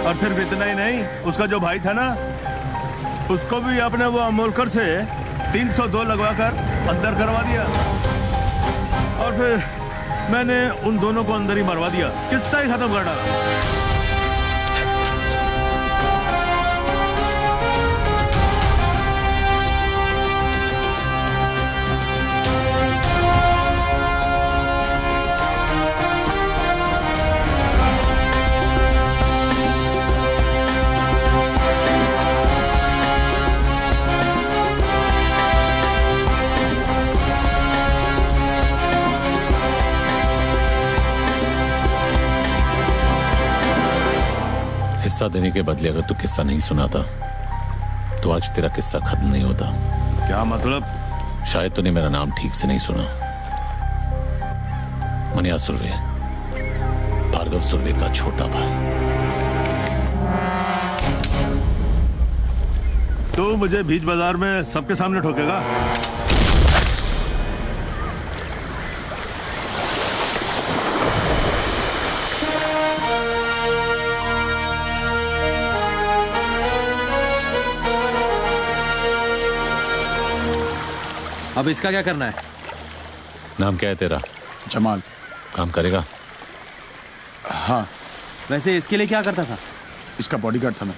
और सिर्फ इतना ही नहीं, उसका जो भाई था ना, उसको भी आपने वो अमोलकर से 302 लगवाकर अंदर करवा दिया। और फिर मैंने उन दोनों को अंदर ही मरवा दिया, किस्सा ही खत्म कर डाला। हिस्सा देने के बदले अगर तू किस्सा नहीं सुनाता तो आज तेरा किस्सा खत्म नहीं होता। क्या मतलब? शायद तूने मेरा नाम ठीक से नहीं सुना। मनिया सुरवे, भार्गव सुरवे का छोटा भाई। तू मुझे बीच बाजार में सबके सामने ठोकेगा? अब इसका क्या करना है? नाम क्या है तेरा? जमाल। काम करेगा? हाँ। वैसे इसके लिए क्या करता था? इसका बॉडीगार्ड था मैं।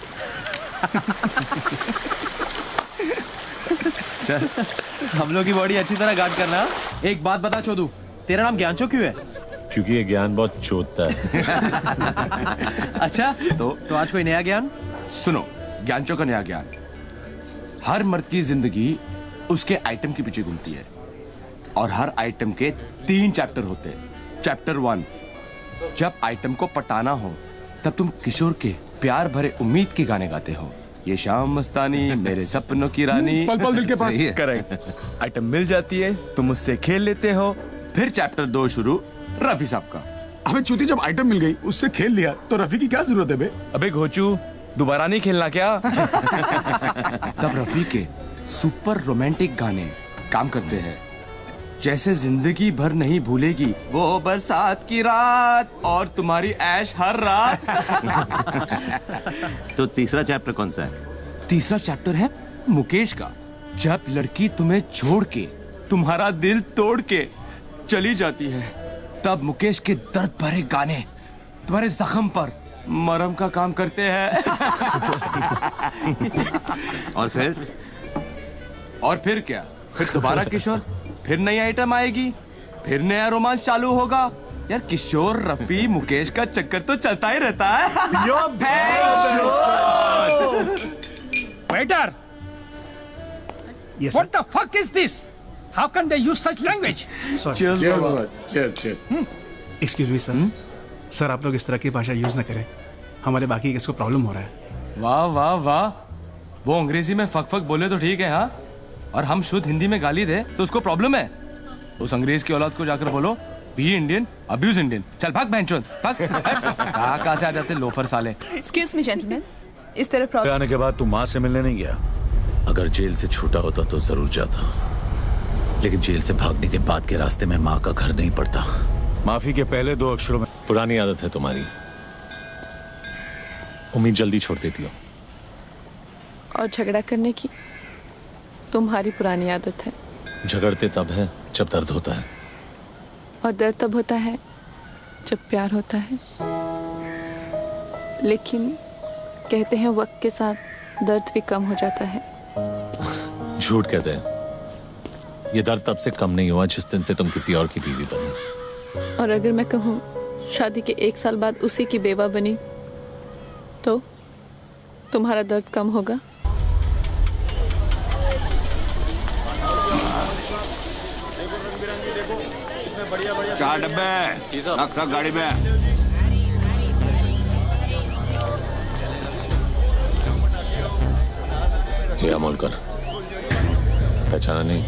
चल, हम लोग की बॉडी अच्छी तरह गार्ड करना। एक बात बता चोदू, तेरा नाम ज्ञानचो क्यों है? क्योंकि ये ज्ञान बहुत चोदता है। अच्छा, तो आज कोई नया ज्ञान? सुनो, ज्ञानचो का नया ज्ञान। हर मर्द की जिंदगी उसके आइटम के पीछे घूमती है और हर आइटम के 3 चैप्टर होते हैं। चैप्टर 1, जब आइटम को पटाना हो तब तुम किशोर के प्यार भरे उम्मीद के गाने गाते हो। ये शाम मस्तानी, मेरे सपनों की रानी, पल पल दिल के पास। करेक्ट। आइटम मिल जाती है, तुम उससे खेल लेते हो। फिर चैप्टर 2 शुरू रफी साहब का। अबे चूती, जब आइटम मिल गई उससे खेल लिया तो रफी की क्या जरूरत है बे? अबे घोचू, दोबारा नहीं खेलना क्या? तब रफी के सुपर रोमांटिक गाने काम करते हैं, जैसे जिंदगी भर नहीं भूलेगी वो बरसात की रात और तुम्हारी ऐश हर रात। तो तीसरा चैप्टर कौन सा है? तीसरा चैप्टर है मुकेश का। जब लड़की तुम्हें छोड़ के, तुम्हारा दिल तोड़ के चली जाती है, तब मुकेश के दर्द भरे गाने तुम्हारे जख्म पर मरहम का काम करते हैं। और फिर क्या? फिर दोबारा किशोर, फिर नई आइटम आएगी, फिर नया रोमांस चालू होगा। यार किशोर, रफी, मुकेश का चक्कर तो चलता ही रहता है। यो Waiter! Yes, What the fuck is this? How can they use such language? Cheers, brother. Cheers. Excuse me, sir. Sir, आप लोग इस तरह की भाषा यूज ना करें, हमारे बाकी किसको प्रॉब्लम हो रहा है। वाह वाह वाह, वो अंग्रेजी में फक फक बोले तो ठीक है, हाँ, और हम शुद्ध हिंदी में गाली दे तो उसको प्रॉब्लम है। उस अंग्रेज की औलाद को जाकर बोलो, बी इंडियन, अब्यूज इंडियन। चल भाग बहनचोद, भाग। कहाँ से आ जाते लोफर साले। एक्सक्यूज मी जेंटलमैन, इस तरह आने के बाद तू माँ से मिलने नहीं गया? अगर जेल से छूटा होता तो जरूर जाता, लेकिन जेल से भागने के बाद के रास्ते में माँ का घर नहीं पड़ता। माफी के पहले 2 अक्षरों में। पुरानी आदत है तुम्हारी, उम्मीद जल्दी छोड़ देती हो। और झगड़ा करने की तुम्हारी पुरानी आदत है। झगड़ते तब है जब दर्द होता है, और दर्द तब होता है जब प्यार होता है। लेकिन कहते हैं वक्त के साथ दर्द भी कम हो जाता है। झूठ कहते हैं। ये दर्द तब से कम नहीं हुआ जिस दिन से तुम किसी और की बीवी बनी। और अगर मैं कहूँ शादी के 1 साल बाद उसी की बेवा बनी तो तुम्हारा दर्द कम होगा? चार डब्बे रख गाड़ी में। ये अमोलकर, पहचाना नहीं?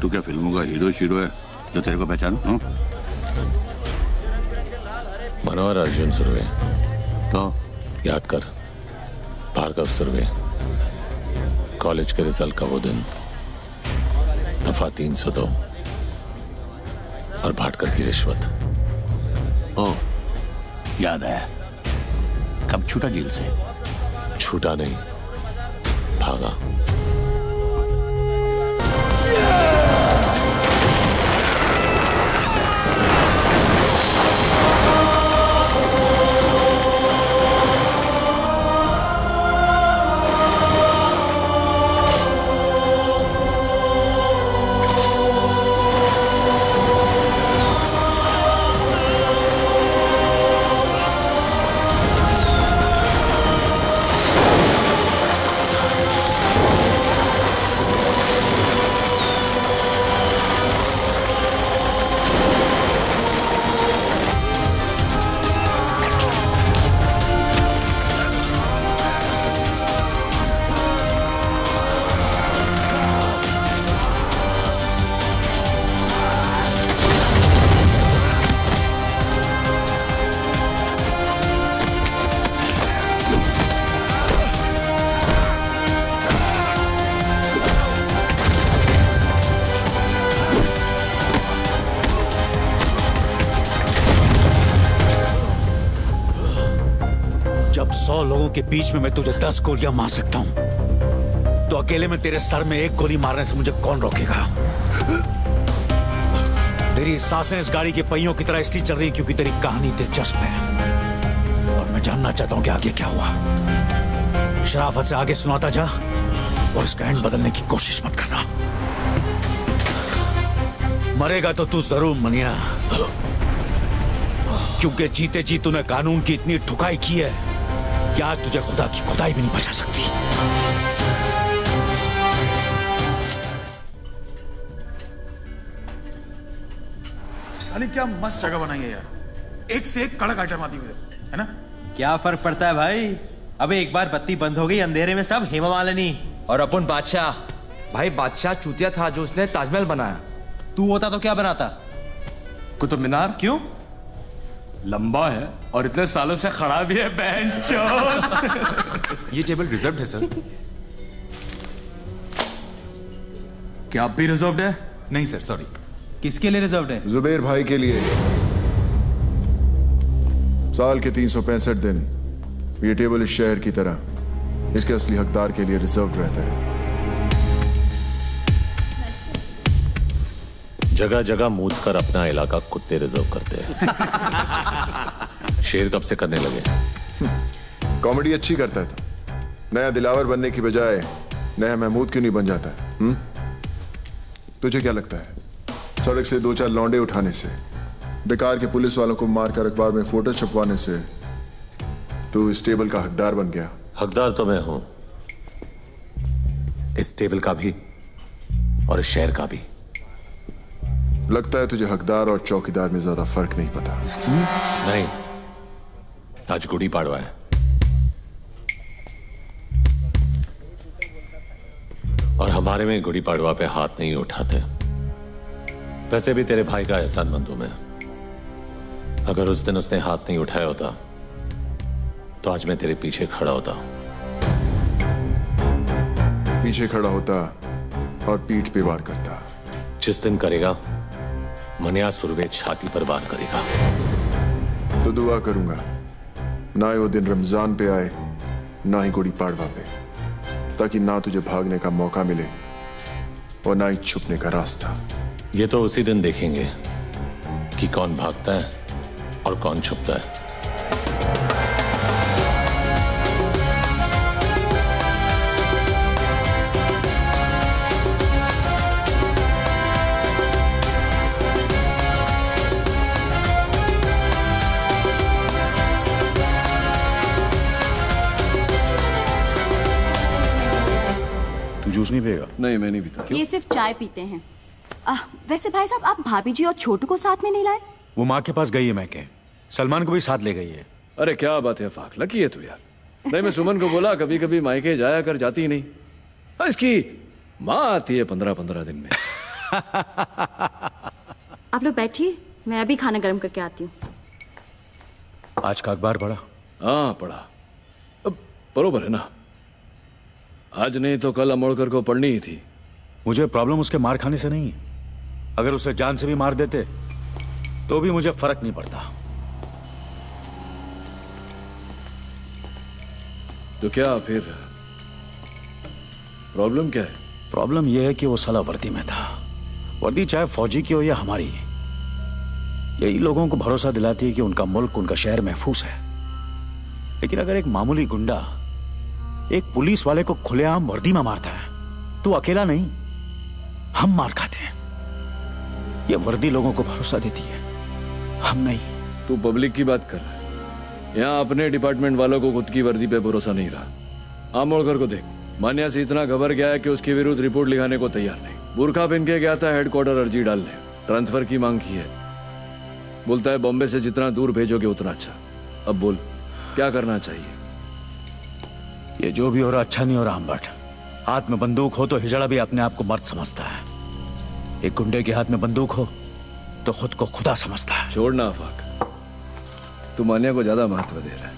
तू क्या फिल्मों का हीरो शीरो है जो तेरे को पहचान? मनोहर अर्जुन सुरवे। तो याद कर, भार्गव सुरवे। कॉलेज के रिजल्ट का वो दिन, दफा 302। और भाटकर की रिश्वत। ओ, याद आया। कब छूटा जेल से? छूटा नहीं, भागा। जब 100 लोगों के बीच में मैं तुझे 10 गोलियां मार सकता हूं, तो अकेले में तेरे सर में एक गोली मारने से मुझे कौन रोकेगा? तेरी सांसें इस गाड़ी के पहियों की तरह इसलिए चल रही क्योंकि तेरी कहानी दिलचस्प है और मैं जानना चाहता हूं कि आगे क्या हुआ। शराफत से आगे सुनाता जा और इसका एंड बदलने की कोशिश मत करना। मरेगा तो तू जरूर मनिया, क्योंकि जीते जी तूने कानून की इतनी ठुकाई की है कि आज तुझे खुदा की खुदाई भी नहीं बचा सकती। साली क्या मस्त जगह बनाई है यार, एक से एक कड़क आइटम आती हुई है ना। क्या फर्क पड़ता है भाई? अबे एक बार बत्ती बंद हो गई, अंधेरे में सब हेमा मालिनी और अपन बादशाह। भाई बादशाह चूतिया था जो उसने ताजमहल बनाया। तू होता तो क्या बनाता? कुतुब मीनार। क्यों? लंबा है और इतने सालों से खड़ा भी है ये टेबल रिजर्व्ड है सर। क्या आप भी रिजर्व्ड है? नहीं सर, सॉरी। किसके लिए रिजर्व्ड है? जुबेर भाई के लिए। साल के 365 दिन ये टेबल इस शहर की तरह इसके असली हकदार के लिए रिजर्व्ड रहता है। जगह जगह मूद कर अपना इलाका कुत्ते रिजर्व करते हैं। शेर कब से करने लगे? कॉमेडी अच्छी करता है तो नया दिलावर बनने की बजाय नया महमूद क्यों नहीं बन जाता? तुझे क्या लगता है सड़क से 2-4 लौंडे उठाने से, बेकार के पुलिस वालों को मारकर अखबार में फोटो छपवाने से तू इस टेबल का हकदार बन गया? हकदार तो मैं हूं, इस टेबल का भी और इस शहर का भी। लगता है तुझे हकदार और चौकीदार में ज्यादा फर्क नहीं पता। नहीं, आज गुड़ी पाड़वा है और हमारे में गुड़ी पाड़वा पे हाथ नहीं उठाते। वैसे भी तेरे भाई का एहसानमंद हूं मैं। अगर उस दिन उसने हाथ नहीं उठाया होता तो आज मैं तेरे पीछे खड़ा होता। पीछे खड़ा होता और पीठ पे वार करता। जिस दिन करेगा मनिया सुरवे छाती पर वार करेगा। तो दुआ करूंगा ना ही वो दिन रमजान पे आए ना ही गुड़ी पाड़वा पे, ताकि ना तुझे भागने का मौका मिले और ना ही छुपने का रास्ता। ये तो उसी दिन देखेंगे कि कौन भागता है और कौन छुपता है। जूस नहीं पिएगा? नहीं, मैं नहीं पीता। ये सिर्फ चाय पीते हैं। वैसे भाई साहब, आप भाभी जी और छोटू को साथ में नहीं लाए? वो माँ के पास गई है मैके, सलमान को भी साथ ले गई है। अरे क्या बात है फाक, लकी है तू यार। नहीं, मैं सुमन को बोला कभी कभी मायके जाया कर, जाती ही नहीं। इसकी माँ आती है 15-15 दिन में। आप लोग बैठिए, मैं अभी खाना गर्म करके आती हूँ। आज का अखबार पढ़ा? हाँ पढ़ा। अब बरोबर है ना, आज नहीं तो कल अमोड़कर को पढ़नी ही थी। मुझे प्रॉब्लम उसके मार खाने से नहीं है। अगर उसे जान से भी मार देते तो भी मुझे फर्क नहीं पड़ता। तो क्या फिर प्रॉब्लम क्या है? प्रॉब्लम यह है कि वो साला वर्दी में था। वर्दी चाहे फौजी की हो या हमारी, यही लोगों को भरोसा दिलाती है कि उनका मुल्क, उनका शहर महफूज है। लेकिन अगर एक मामूली गुंडा एक पुलिस वाले को खुलेआम वर्दी में मारता है तो अकेला नहीं, हम मार खाते हैं। ये वर्दी लोगों को भरोसा देती है, हम नहीं। तू पब्लिक की बात कर रहा है। यहाँ अपने डिपार्टमेंट वालों को खुद की वर्दी पे भरोसा नहीं रहा। आमोड़कर को देख, मान्या से इतना घबर गया है कि उसके विरुद्ध रिपोर्ट लिखाने को तैयार नहीं। बुरखा पहन के गया था हेडक्वार्टर अर्जी डालने, ट्रांसफर की मांग की है। बोलता है बॉम्बे से जितना दूर भेजोगे उतना अच्छा। अब बोल क्या करना चाहिए? ये जो भी हो रहा अच्छा नहीं हो रहा अम्बट। हाथ में बंदूक हो तो हिजड़ा भी अपने आप को मर्द समझता है। एक गुंडे के हाथ में बंदूक हो तो खुद को खुदा समझता है। छोड़ना आफाक, तू मान्या को ज्यादा महत्व दे रहा है।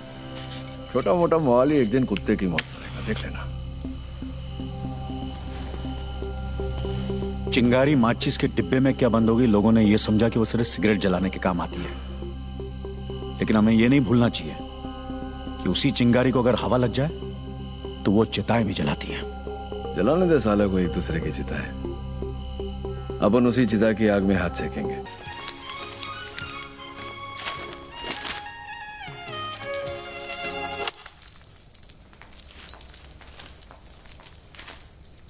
छोटा मोटा माहौल ही एक दिन कुत्ते की मौत करेगा, देख लेना। चिंगारी माचिस के डिब्बे में क्या बंद होगी, लोगों ने यह समझा कि वो सिर्फ सिगरेट जलाने के काम आती है। लेकिन हमें यह नहीं भूलना चाहिए कि उसी चिंगारी को अगर हवा लग जाए तो वो चिताएं भी जलाती हैं। जलाने दे साले को एक दूसरे की चिता है। अपन उसी चिता की आग में हाथ सेकेंगे।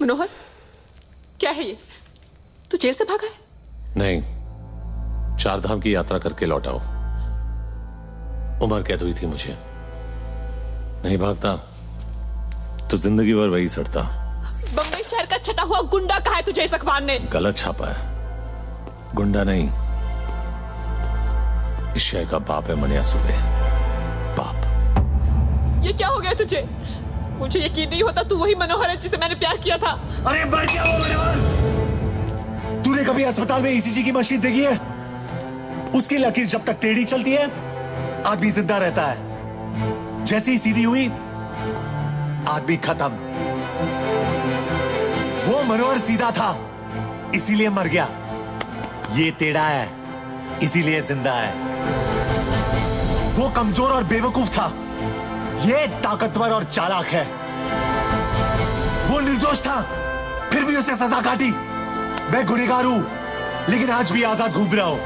मनोहर, क्या है ये? तू जेल से भागा है? नहीं, 4 धाम की यात्रा करके लौटा हूं। उम्र कैद हुई थी मुझे। नहीं भागता तो जिंदगी भर वही सड़ता। बम्बई शहर का छटा हुआ गुंडा कहा है तुझे इस अखबार ने? गलत छापा है। गुंडा नहीं, इस शहर का बाप है मनिया सुर्वे। बाप। ये क्या हो गया तुझे? मुझे यकीन नहीं होता तू वही मनोहर है जिसे मैंने प्यार किया था। अरे मर गया वो मनोहर। तूने कभी अस्पताल में ईसीजी की मशीन देखी है? उसकी लकीर जब तक टेढ़ी चलती है आदमी जिंदा रहता है। जैसे ही सीधी हुई आदमी खत्म। वो मनोहर सीधा था इसीलिए मर गया। ये टेढ़ा है इसीलिए जिंदा है। वो कमजोर और बेवकूफ था, ये ताकतवर और चालाक है। वो निर्दोष था फिर भी उसे सजा काटी। मैं गुनहगार हूं लेकिन आज भी आजाद घूम रहा हूं।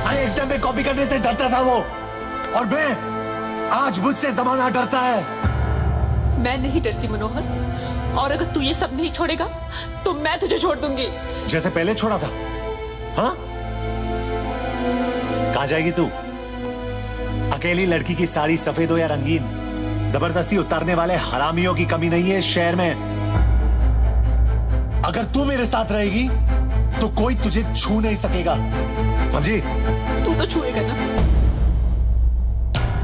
अरे एग्जाम में कॉपी करने से डरता था वो, और मैं आज मुझसे जमाना डरता है। मैं नहीं डरती मनोहर, और अगर तू ये सब नहीं छोड़ेगा तो मैं तुझे छोड़ दूंगी। जैसे पहले छोड़ा था। हाँ, कहां जाएगी तू? अकेली लड़की की साड़ी सफेद हो या रंगीन, जबरदस्ती उतारने वाले हरामियों की कमी नहीं है इस शहर में। अगर तू मेरे साथ रहेगी तो कोई तुझे छू नहीं सकेगा, समझी? तू तो छुएगा ना,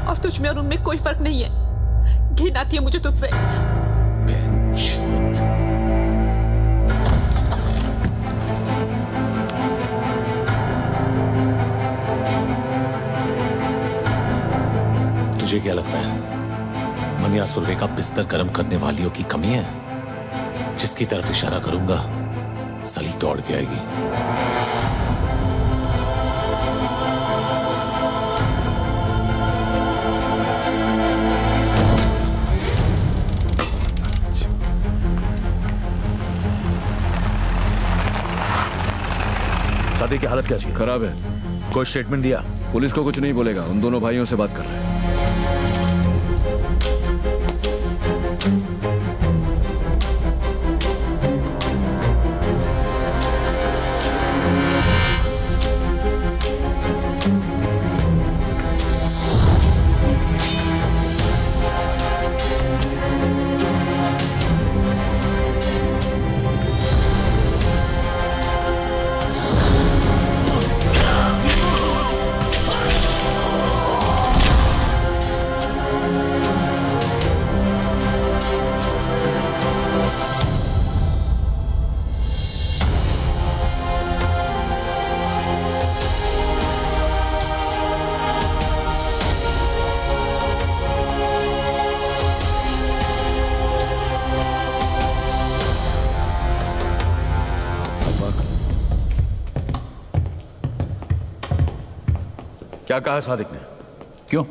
और तुझ में और उनमें कोई फर्क नहीं है। घिन आती है मुझे तुझसे। तुझे क्या लगता है मनिया सुर्वे का बिस्तर गर्म करने वालियों की कमी है? जिसकी तरफ इशारा करूंगा सली दौड़ के आएगी। शादी की हालत कैसी है? खराब है। कोई स्टेटमेंट दिया? पुलिस को कुछ नहीं बोलेगा, उन दोनों भाइयों से बात कर रहे हैं। क्या कहा सादिक ने? क्यों?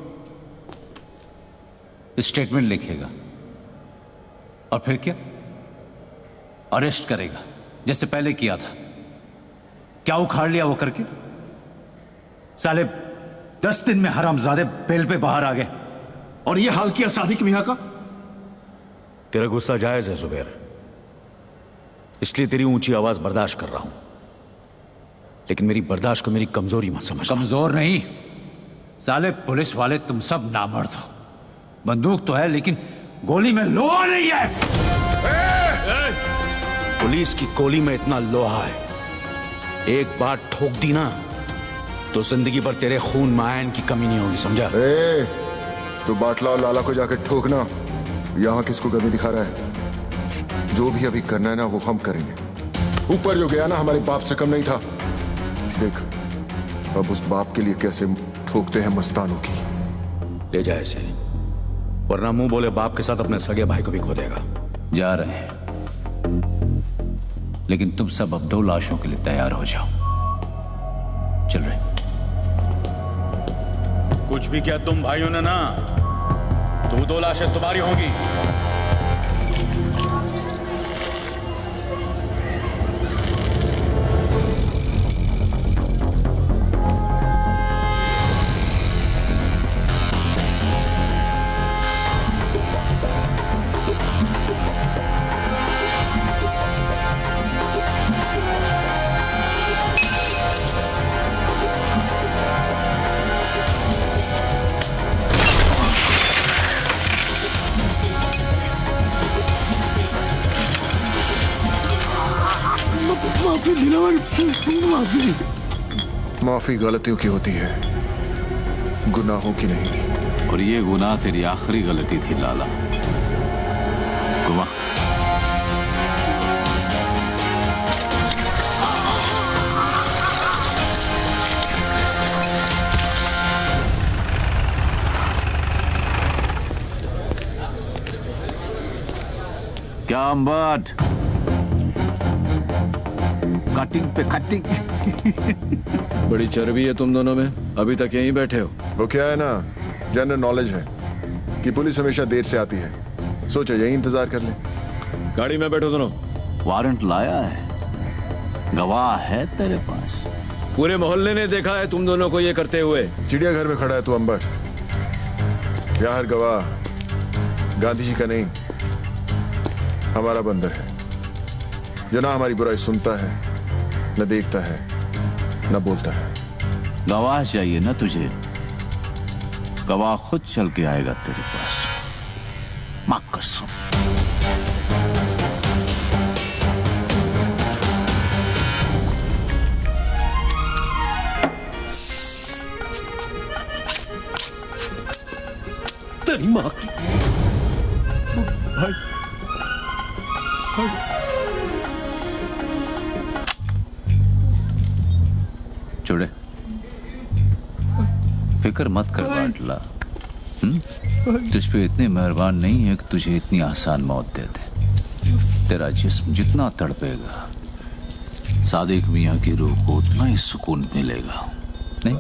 स्टेटमेंट लिखेगा और फिर क्या? अरेस्ट करेगा जैसे पहले किया था। क्या उखाड़ लिया वो करके? साले 10 दिन में हरामजादे बेल पे बाहर आ गए और ये हाल किया सादिक मियां का। तेरा गुस्सा जायज है जुबैर, इसलिए तेरी ऊंची आवाज बर्दाश्त कर रहा हूं, लेकिन मेरी बर्दाश्त को मेरी कमजोरी मत समझ। कमजोर नहीं साले, पुलिस वाले तुम सब नामर्द हो। बंदूक तो है लेकिन गोली में लोहा नहीं है। पुलिस की गोली में इतना लोहा है, एक बार ठोक दी ना तो जिंदगी भर तेरे खून में आयन की कमी नहीं होगी, समझा? तो बाटला और लाला को जाकर ठोकना। यहां किसको कमी दिखा रहा है? जो भी अभी करना है ना वो हम करेंगे। ऊपर जो गया ना हमारे बाप से कम नहीं था। देख अब उस बाप के लिए कैसे ठोकते हैं मस्तानों की। ले जा इसे, वरना मुंह बोले बाप के साथ अपने सगे भाई को भी खो देगा। जा रहे हैं, लेकिन तुम सब अब 2 लाशों के लिए तैयार हो जाओ। चल रहे। कुछ भी क्या तुम भाइयों ने ना, तो 2 लाशें तुम्हारी होंगी। माफी गलतियों की होती है, गुनाहों की नहीं। और ये गुनाह तेरी आखिरी गलती थी लाला। गुमा क्या अम्बट, कटिंग पे कटिंग। बड़ी चर्बी है तुम दोनों में, अभी तक यहीं बैठे हो। वो क्या है ना, जनरल नॉलेज है कि पुलिस हमेशा देर से आती है, सोचा यही इंतजार कर ले। गाड़ी में बैठो दोनों। वारंट लाया है, गवाह है तेरे पास? पूरे मोहल्ले ने देखा है तुम दोनों को ये करते हुए। चिड़ियाघर में खड़ा है तू अंबर, यहाँ हर गवाह गांधी जी का नहीं हमारा बंदर है, जो ना हमारी बुराई सुनता है, न देखता है, न बोलता है। गवाह चाहिए ना तुझे? गवाह खुद चल के आएगा तेरे पास। मां कसम। तेरी मां की। भाई चुड़े, फिक्र मत कर बाटला। तुझ पे इतने मेहरबान नहीं है कि तुझे इतनी आसान मौत दे दे। तेरा जिस्म जितना तड़पेगा, सादिक मियां की रूह को उतना ही सुकून मिलेगा। नहीं?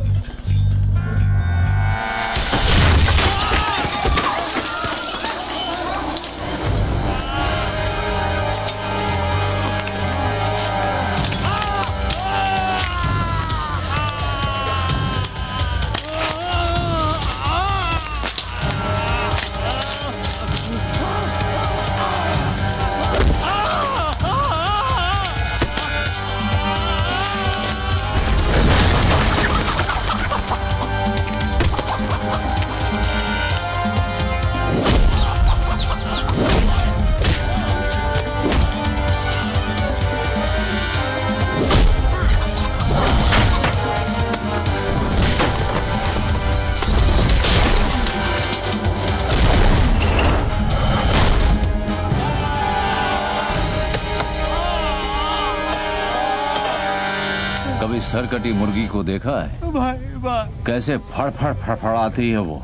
सरकटी मुर्गी को देखा है भाई? कैसे फड़फड़ फड़फड़ाती है वो।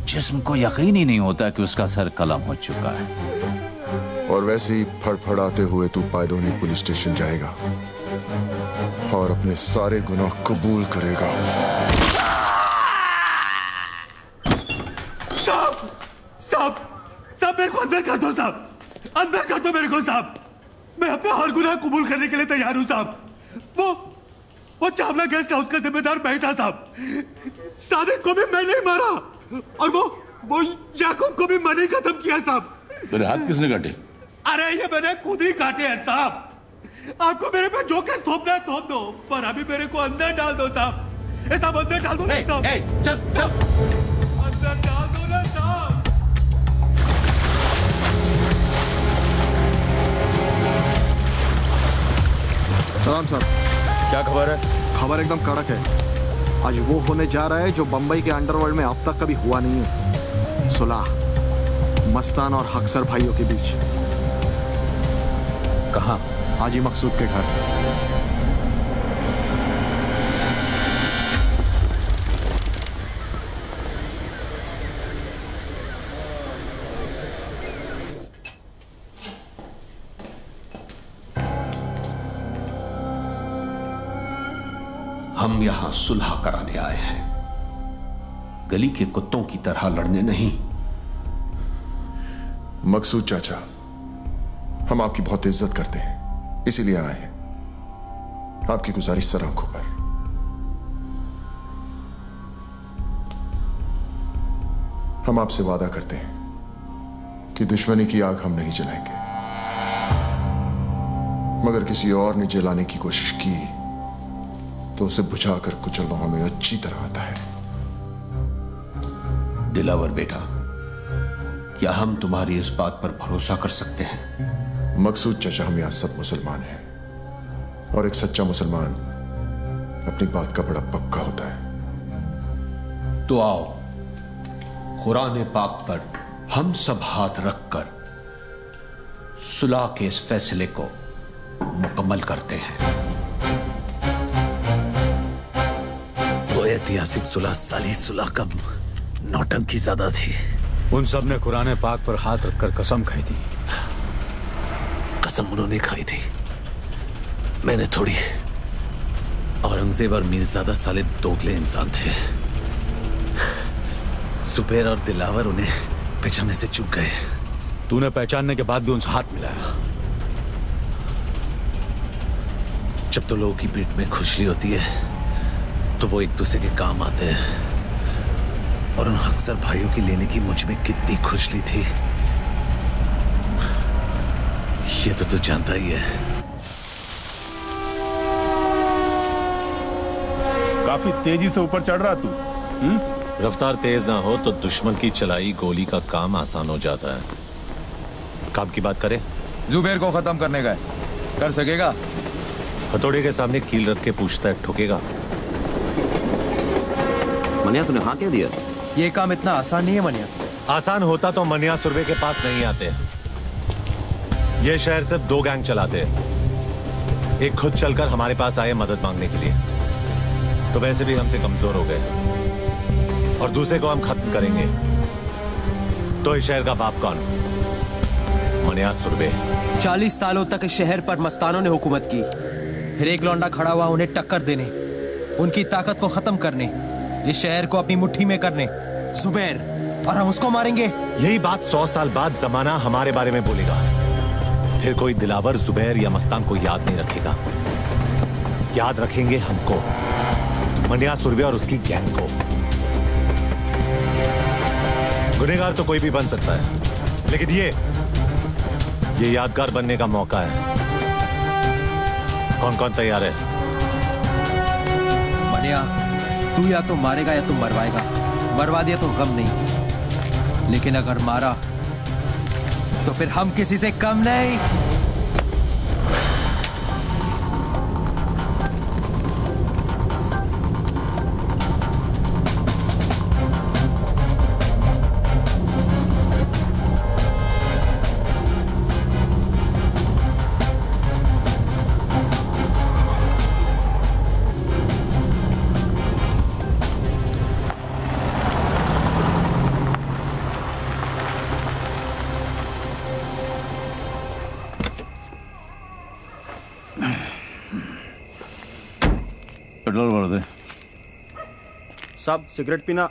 जिस्म को यकीन ही नहीं होता कि उसका सर कलम हो चुका है। और वैसे ही फड़फड़ाते हुए तू पायदोनी पुलिस स्टेशन जाएगा और अपने सारे गुनाह कबूल करेगा। साहब, अंदर कर दो मेरे को साहब। मैं अपना हर गुनाह कबूल करने के लिए तैयार हूं साहब। वो चावला गेस्ट हाउस का जिम्मेदार मैं था साहब। सादिक को भी मैंने ही मारा और वो याकूब को भी मैंने ही खत्म किया साहब। मेरे हाथ किसने काटे? अरे ये मैंने खुद ही काटे हैं साहब। आपको मेरे पे जो केस थोपना है थोप दो, पर अभी मेरे को अंदर डाल दो साहब। ए साहब अंदर डाल दो ना साहब। चल अंदर डाल दो ना साहब। सलाम साहब। क्या खबर है? खबर एकदम कड़क है। आज वो होने जा रहा है जो बंबई के अंडरवर्ल्ड में अब तक कभी हुआ नहीं है। सुलह मस्तान और हक्सर भाइयों के बीच। कहाँ? हाजी मकसूद के घर। हम यहां सुलह कराने आए हैं, गली के कुत्तों की तरह लड़ने नहीं। मकसूद चाचा, हम आपकी बहुत इज्जत करते हैं, इसीलिए आए हैं। आपकी गुजारिश सर आंखों पर। हम आपसे वादा करते हैं कि दुश्मनी की आग हम नहीं जलाएंगे, मगर किसी और ने जलाने की कोशिश की तो उसे बुझाकर कुचलना हमें अच्छी तरह आता है। दिलावर बेटा, क्या हम तुम्हारी इस बात पर भरोसा कर सकते हैं? मकसूद चाचा, हम यहां सब मुसलमान हैं और एक सच्चा मुसलमान अपनी बात का बड़ा पक्का होता है। तो आओ कुरान पाक पर हम सब हाथ रखकर सुलह के इस फैसले को मुकम्मल करते हैं। वो ऐतिहासिक सुलह साली सुलह का नौटंकी ज्यादा थी। उन सब ने कुरान पाक पर हाथ रखकर कसम खाई थी। कसम उन्होंने खाई थी, मैंने थोड़ी। औरंगजेब और मीरजादा साले दोगले इंसान थे। सुबेर और दिलावर उन्हें पहचानने से चूक गए। तूने पहचानने के बाद भी उनसे हाथ मिलाया। जब तो लोगों की पीठ में खुजली होती है तो वो एक दूसरे के काम आते हैं, और उन अक्सर भाइयों की लेने की मुझ में कितनी खुजली थी ये तो तू जानता ही है। काफी तेजी से ऊपर चढ़ रहा तू। रफ्तार तेज ना हो तो दुश्मन की चलाई गोली का काम आसान हो जाता है। काम की बात करें? जुबेर को खत्म करने का है, कर सकेगा? हथौड़े के सामने कील रख के पूछता है, ठुकेगा? मनिया तूने हाँ कह दिया? ये काम इतना आसान नहीं है मनिया। आसान होता तो मनिया सुरवे के पास नहीं आते। ये शहर सिर्फ 2 गैंग चलाते हैं। एक खुद चलकर हमारे पास आए मदद मांगने के लिए, तो वैसे भी हमसे कमजोर हो गए, और दूसरे को हम खत्म करेंगे तो इस शहर का बाप कौन? मनिया सुरवे। 40 सालों तक इस शहर पर मस्तानों ने हुकूमत की, फिर एक लौंडा खड़ा हुआ उन्हें टक्कर देने, उनकी ताकत को खत्म करने, इस शहर को अपनी मुट्ठी में करने। जुबैर, और हम उसको मारेंगे। यही बात 100 साल बाद जमाना हमारे बारे में बोलेगा। फिर कोई दिलावर, जुबैर या मस्तान को याद नहीं रखेगा। याद रखेंगे हमको, मनिया सुरवे और उसकी गैंग को। गुनहगार तो कोई भी बन सकता है, लेकिन ये यादगार बनने का मौका है। कौन कौन तैयार है? मनिया, तू या तो मारेगा या तू मरवाएगा। मरवा दिया तो गम नहीं, लेकिन अगर मारा तो फिर हम किसी से कम नहीं। पेट्रोल भर दे। साहब सिगरेट पीना?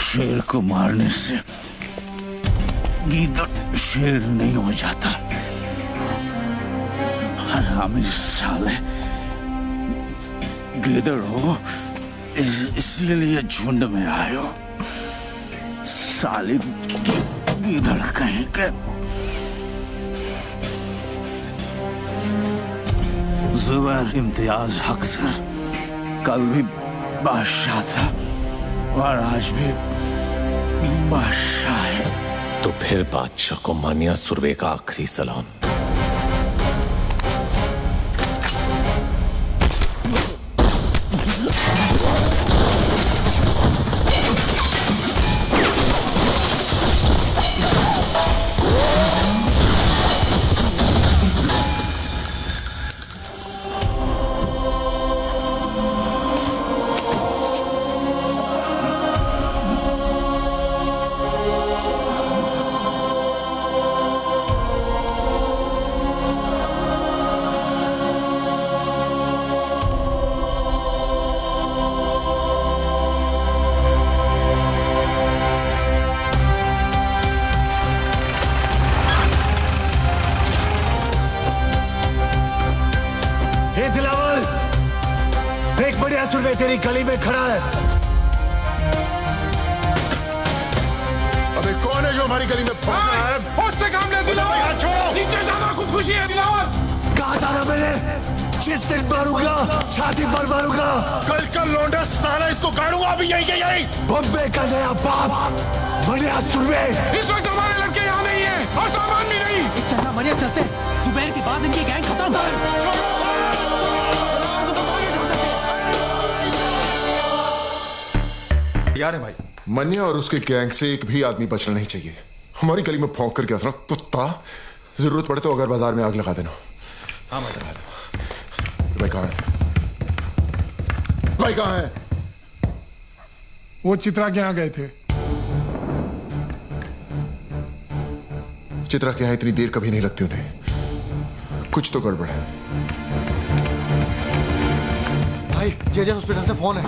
शेर को मारने से गीदड़ शेर नहीं हो जाता। हरामी साले, गीदड़ हो इसीलिए झुंड में आए हो। साले गीदड़ कहीं के। जुबैर इम्तियाज हक सर कल भी बादशाह था और आज भी बादशाह है। तो फिर बादशाह को मानिया सुरवे का आखिरी सलाम। तेरी गली में खड़ा है। अबे कौन है जो हमारी गली में भौंक रहा है? होश से काम ले दिलावर, छोड़ो। नीचे जाना खुदकुशी है दिलावर। कहा था ना मैंने, जिस दिन मारूंगा छाती पर मारूंगा। कल का लौंडा साला इसको गाड़ूंगा अभी यही के यही। बम्बे का नया बाप मनिया सुरवे। इस वक्त हमारे लड़के यहाँ नहीं है और सामान भी नहीं। चलना मनिया, चलते। सुबह के बाद इनकी गैंग खत्म। यार है भाई, मनिया और उसके गैंग से एक भी आदमी बचना नहीं चाहिए। हमारी गली में भौंक करके असरा कुत्ता। जरूरत पड़े तो अगर बाजार में आग लगा देना। हाँ भाई कहाँ है? भाई कहाँ है? वो चित्रा के यहाँ गए थे। चित्रा के यहाँ इतनी देर कभी नहीं लगती उन्हें। कुछ तो गड़बड़ है। भाई जेजे हॉस्पिटल से फोन है।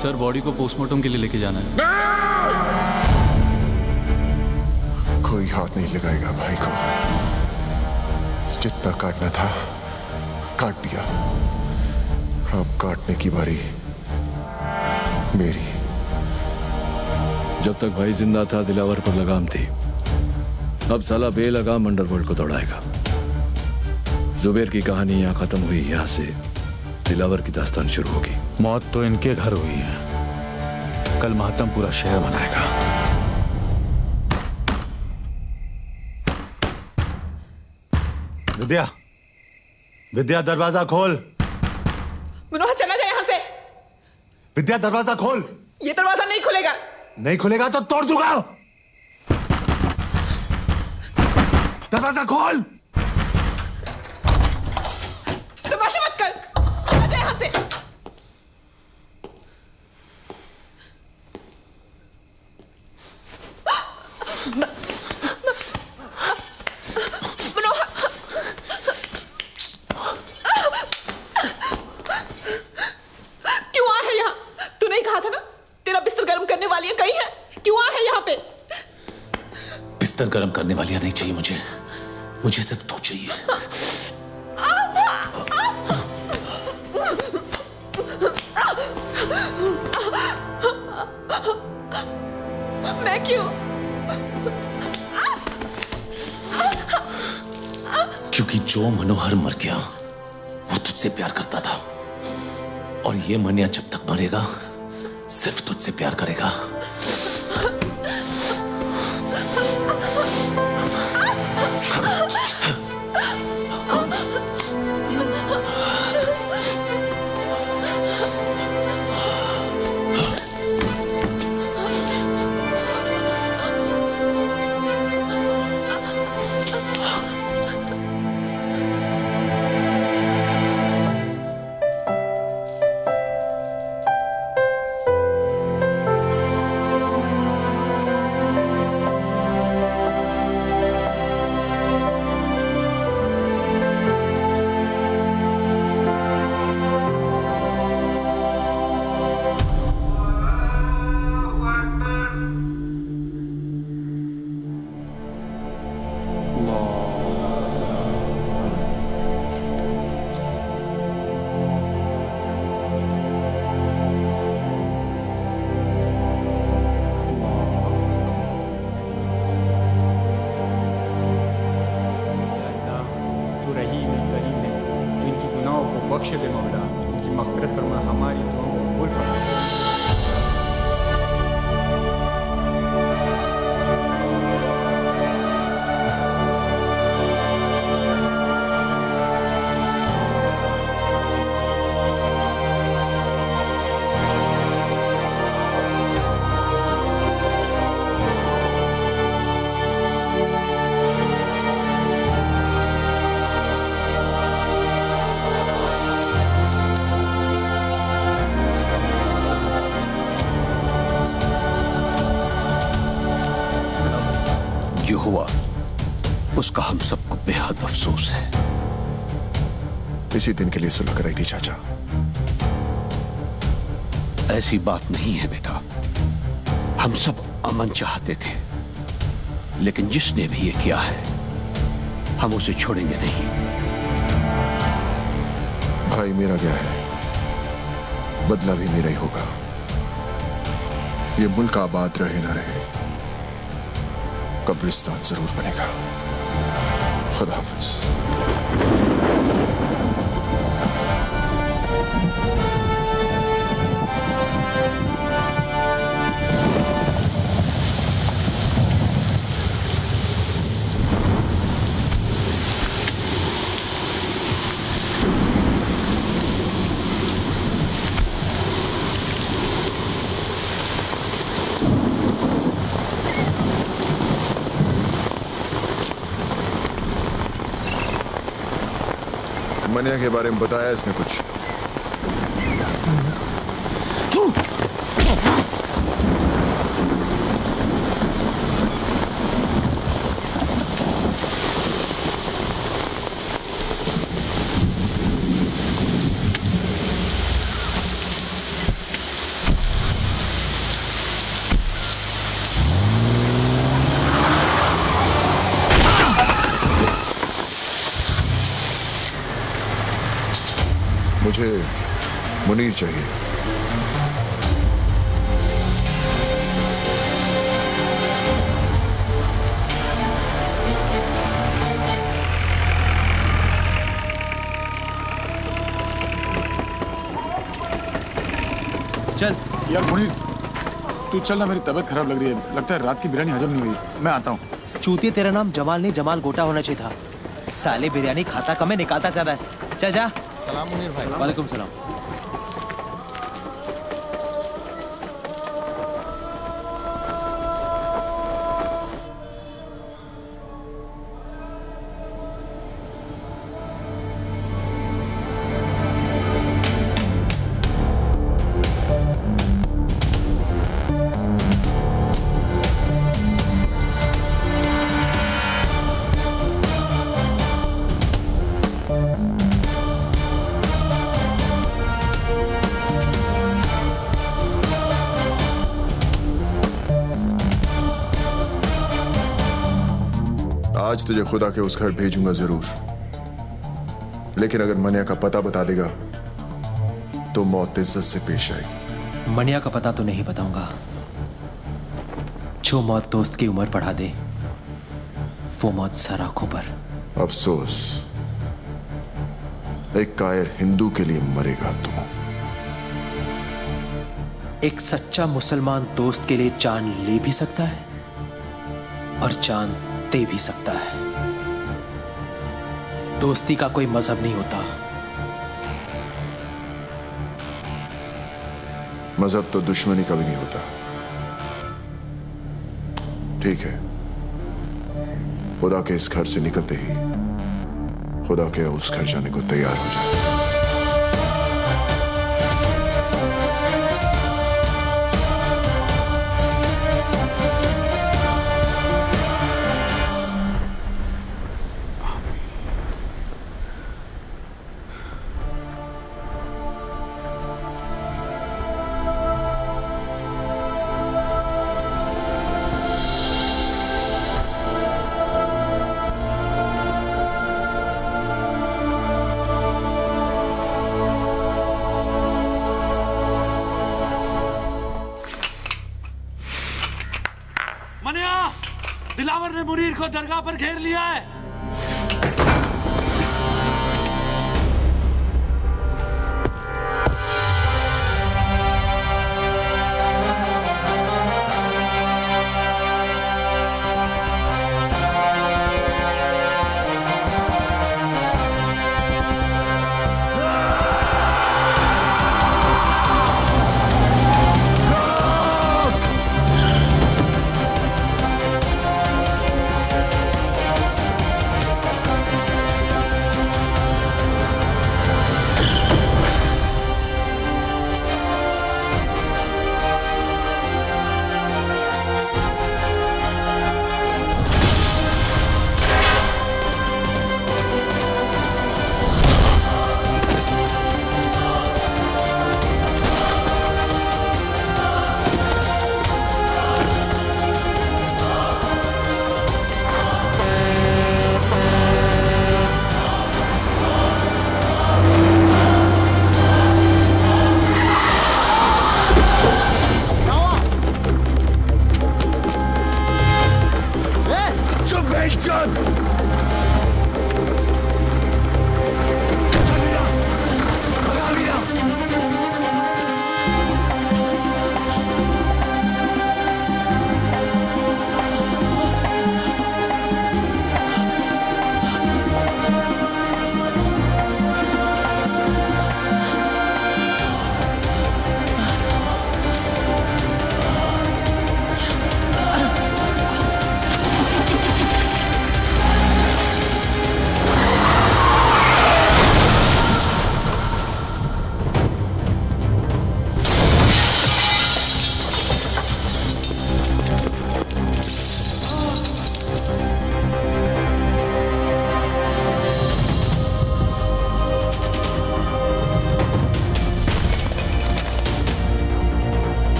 सर बॉडी को पोस्टमार्टम के लिए लेके जाना है। कोई हाथ नहीं लगाएगा भाई को। जितना काटना था काट दिया। अब काटने की बारी मेरी। जब तक भाई जिंदा था दिलावर पर लगाम थी। अब साला बेलगाम अंडरवर्ल्ड को दौड़ाएगा। जुबैर की कहानी यहाँ खत्म हुई। यहाँ से दिलावर की दास्तान शुरू होगी। मौत तो इनके घर हुई है, कल मातम पूरा शहर मनाएगा। विद्या, विद्या दरवाजा खोल। मनोहर चला जाए यहाँ से। विद्या दरवाजा खोल। ये दरवाजा नहीं खुलेगा। नहीं खुलेगा तो तोड़ दूंगा। दरवाजा खोल। तमाशा मत कर, आ जा यहाँ से। क्यों आ है यहाँ? तूने ही कहा था ना तेरा बिस्तर गर्म करने वाली कहीं है, क्यों आ है यहाँ पे? बिस्तर गर्म करने वालियां नहीं चाहिए मुझे, मुझे सिर्फ तू चाहिए। मैं क्यों? क्योंकि जो मनोहर मर गया वो तुझसे प्यार करता था, और ये मनिया जब तक मरेगा सिर्फ तुझसे प्यार करेगा। बख्श दे मौला, उनकी मग़फ़िरत फरमा, हमारी दुआओं को कबूल फरमा। जो हुआ उसका हम सबको बेहद अफसोस है। इसी दिन के लिए सुलह कराई थी चाचा। ऐसी बात नहीं है बेटा, हम सब अमन चाहते थे, लेकिन जिसने भी ये किया है हम उसे छोड़ेंगे नहीं। भाई मेरा क्या है, बदला भी मेरा ही होगा। ये मुल्क आबाद रहे ना रहे, कब्रिस्तान जरूर बनेगा। खुदा हाफिज। मनिया के बारे में बताया इसने कुछ? मुझे मुनीर चाहिए। चल यार मुनीर, तू चल ना, मेरी तबीयत खराब लग रही है, लगता है रात की बिरयानी हजम नहीं हुई। मैं आता हूँ। चूतिया, तेरा नाम जमाल नहीं जमाल गोटा होना चाहिए था। साले बिरयानी खाता कम है, निकालता ज्यादा है। चल जा। सलाम मुनीर भाई। वालेकुम सलाम। आज तुझे खुदा के उस घर भेजूंगा जरूर, लेकिन अगर मनिया का पता बता देगा तो मौत इज्जत से पेश आएगी। मनिया का पता तो नहीं बताऊंगा। जो मौत दोस्त की उम्र बढ़ा दे वो मौत सर आंखों पर। अफसोस, एक कायर हिंदू के लिए मरेगा तू। एक सच्चा मुसलमान दोस्त के लिए जान ले भी सकता है और जान दे भी सकता है। दोस्ती का कोई मजहब नहीं होता। मजहब तो दुश्मनी का भी नहीं होता। ठीक है, खुदा के इस घर से निकलते ही खुदा के उस घर जाने को तैयार हो जाए। दिलावर ने मुनीर को दरगाह पर घेर लिया है।